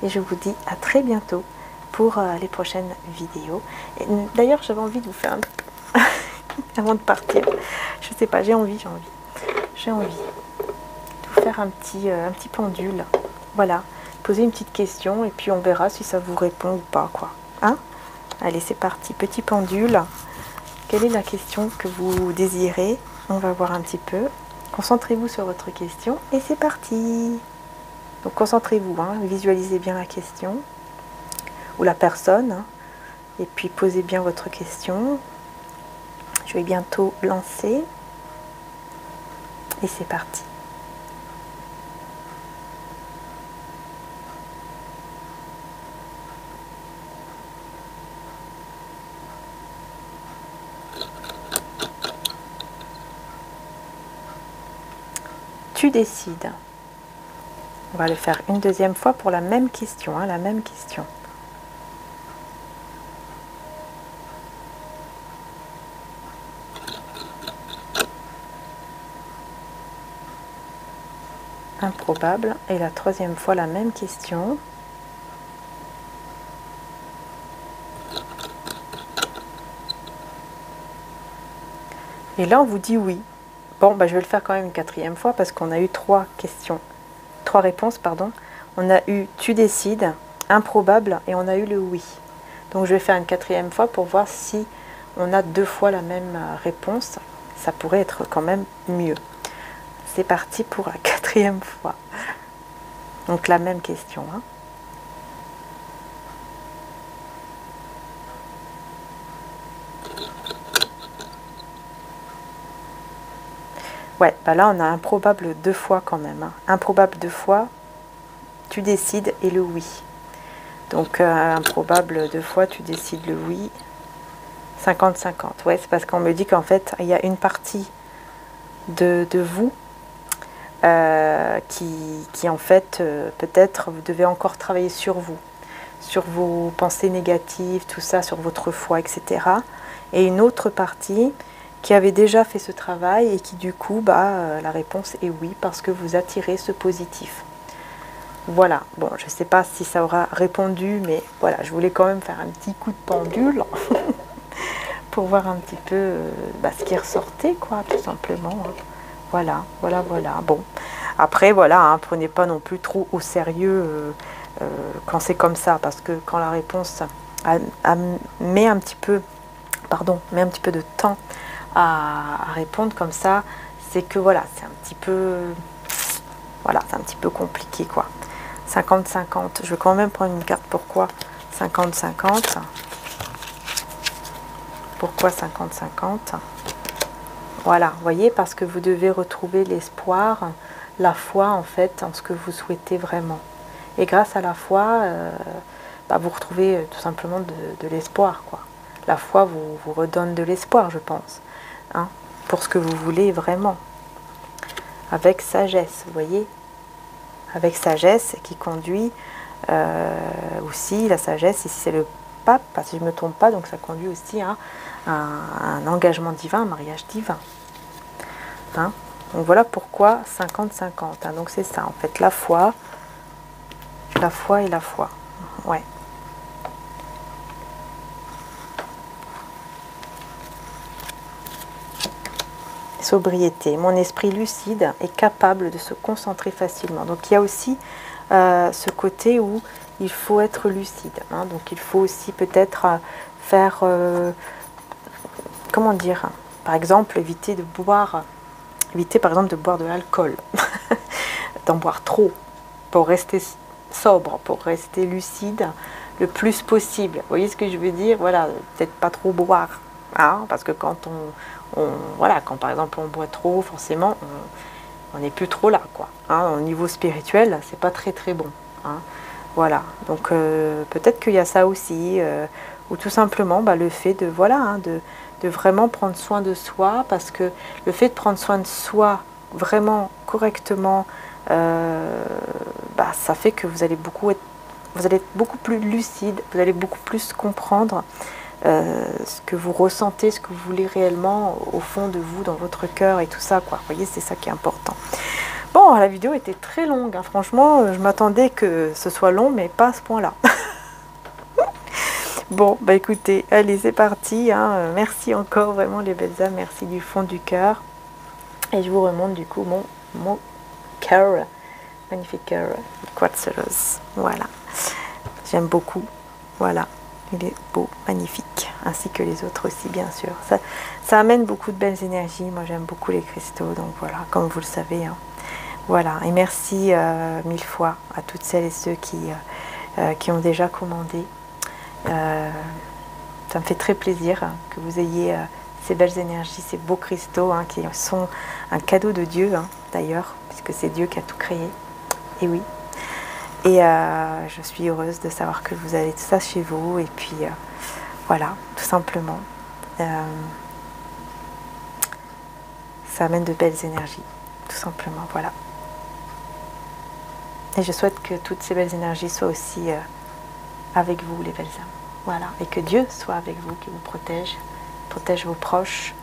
Et je vous dis à très bientôt pour les prochaines vidéos. D'ailleurs, j'avais envie de vous faire un... avant de partir. Je sais pas, j'ai envie de vous faire un petit pendule. Voilà, poser une petite question et puis on verra si ça vous répond ou pas, quoi. Hein? Allez, c'est parti. Petit pendule. Quelle est la question que vous désirez? On va voir un petit peu. Concentrez-vous sur votre question et c'est parti. Donc concentrez-vous, hein, visualisez bien la question ou la personne, hein, et puis posez bien votre question. Je vais bientôt lancer et c'est parti. Tu décides. On va le faire une deuxième fois pour la même question, hein, la même question. Improbable. Et la troisième fois, la même question. Et là, on vous dit oui. Bon, bah, je vais le faire quand même une quatrième fois parce qu'on a eu 3 réponses, pardon. On a eu tu décides, improbable et on a eu le oui. Donc je vais faire une quatrième fois pour voir si on a 2 fois la même réponse. Ça pourrait être quand même mieux. C'est parti pour la quatrième fois. Donc la même question. Hein. Ouais, bah là on a improbable 2 fois quand même. Hein. Improbable 2 fois, tu décides et le oui. Donc improbable 2 fois, tu décides le oui. 50-50. Ouais, c'est parce qu'on me dit qu'en fait, il y a une partie de vous qui en fait, peut-être, vous devez encore travailler sur vous, sur vos pensées négatives, tout ça, sur votre foi, etc. Et une autre partie qui avait déjà fait ce travail et qui du coup, la réponse est oui, parce que vous attirez ce positif. Voilà, bon, je ne sais pas si ça aura répondu, mais voilà, je voulais quand même faire un petit coup de pendule pour voir un petit peu ce qui ressortait, quoi, tout simplement. Hein. Voilà, voilà, voilà. Bon, après, voilà, hein, prenez pas non plus trop au sérieux quand c'est comme ça, parce que quand la réponse met un petit peu, met un petit peu de temps à répondre comme ça, c'est que voilà, c'est un petit peu, voilà, c'est un petit peu compliqué quoi. 50-50, je vais quand même prendre une carte. Pourquoi 50-50? Pourquoi 50-50? Voilà, vous voyez, parce que vous devez retrouver l'espoir, la foi en fait, en ce que vous souhaitez vraiment. Et grâce à la foi, vous retrouvez tout simplement de l'espoir, quoi. La foi vous redonne de l'espoir, je pense, hein, pour ce que vous voulez vraiment. Avec sagesse, vous voyez, avec sagesse qui conduit aussi, la sagesse, ici c'est le pape, si je ne me trompe pas, donc ça conduit aussi à un engagement divin, un mariage divin. Hein, donc voilà pourquoi 50-50, hein, donc c'est ça en fait, la foi et la foi, ouais. Sobriété, mon esprit lucide est capable de se concentrer facilement. Donc il y a aussi ce côté où il faut être lucide, hein, donc il faut aussi peut-être faire, comment dire, par exemple éviter par exemple de boire de l'alcool, d'en boire trop, pour rester sobre, pour rester lucide le plus possible. Vous voyez ce que je veux dire? Voilà, peut-être pas trop boire, hein, parce que quand voilà, quand par exemple on boit trop, forcément on n'est plus trop là, quoi. Hein, au niveau spirituel, c'est pas très très bon. Hein, voilà, donc peut-être qu'il y a ça aussi, ou tout simplement le fait de, voilà, hein, de vraiment prendre soin de soi, parce que le fait de prendre soin de soi vraiment correctement, ça fait que vous allez être beaucoup plus lucide, vous allez beaucoup plus comprendre ce que vous ressentez, ce que vous voulez réellement au fond de vous, dans votre cœur et tout ça, quoi. Vous voyez, c'est ça qui est important. Bon, la vidéo était très longue, hein. Franchement, je m'attendais que ce soit long, mais pas à ce point-là. Bon, écoutez, allez, c'est parti, hein. Merci encore, vraiment les belles âmes, merci du fond du cœur. Et je vous remonte du coup mon cœur, magnifique cœur, quartz rose. Voilà, j'aime beaucoup, voilà. Il est beau, magnifique, ainsi que les autres aussi, bien sûr. Ça amène beaucoup de belles énergies. Moi, j'aime beaucoup les cristaux, donc voilà, comme vous le savez. Hein. Voilà, et merci 1000 fois à toutes celles et ceux qui ont déjà commandé. Ça me fait très plaisir hein, que vous ayez ces belles énergies, ces beaux cristaux hein, qui sont un cadeau de Dieu, hein, d'ailleurs, puisque c'est Dieu qui a tout créé. Et oui. Et je suis heureuse de savoir que vous avez tout ça chez vous. Et puis, voilà, tout simplement. Ça amène de belles énergies, tout simplement, voilà. Et je souhaite que toutes ces belles énergies soient aussi avec vous, les belles âmes. Voilà, et que Dieu soit avec vous, qui vous protège vos proches,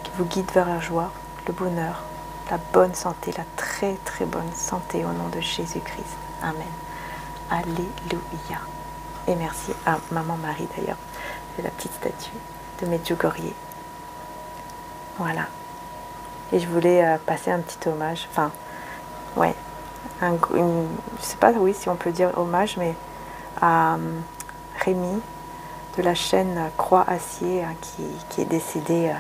qui vous guide vers la joie, le bonheur, la bonne santé, la très très bonne santé au nom de Jésus-Christ. Amen. Alléluia. Et merci à Maman Marie d'ailleurs, c'est la petite statue de Medjugorje. Voilà. Et je voulais passer un petit hommage, enfin, ouais, je sais pas oui, si on peut dire hommage, mais à Rémi de la chaîne Croix Acier hein, qui est décédé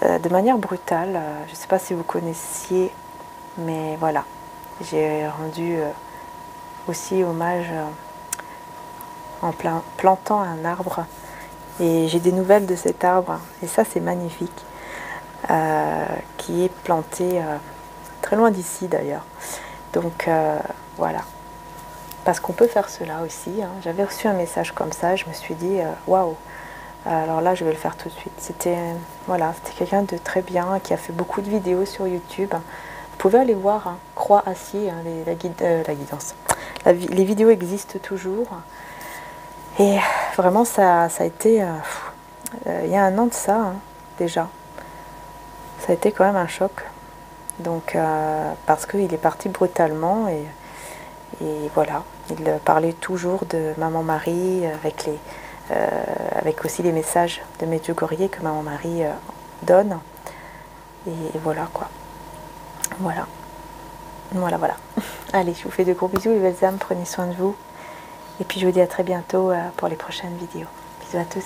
de manière brutale. Je ne sais pas si vous connaissiez, mais voilà, j'ai rendu aussi hommage en plantant un arbre, et j'ai des nouvelles de cet arbre, et ça c'est magnifique, qui est planté très loin d'ici d'ailleurs. Donc voilà. Parce qu'on peut faire cela aussi. Hein. J'avais reçu un message comme ça, je me suis dit, waouh, alors là je vais le faire tout de suite. C'était voilà, c'était quelqu'un de très bien, qui a fait beaucoup de vidéos sur YouTube. Vous pouvez aller voir, hein, Croix Acier, hein, la guidance. Les vidéos existent toujours. Et vraiment, ça a été, il y a 1 an de ça, hein, déjà. Ça a été quand même un choc. Donc, parce qu'il est parti brutalement et voilà, il parlait toujours de Maman Marie avec aussi les messages de Medjugorje que Maman Marie donne. Et voilà quoi. Voilà. Allez, je vous fais de gros bisous les belles âmes, prenez soin de vous. Et puis je vous dis à très bientôt pour les prochaines vidéos. Bisous à tous.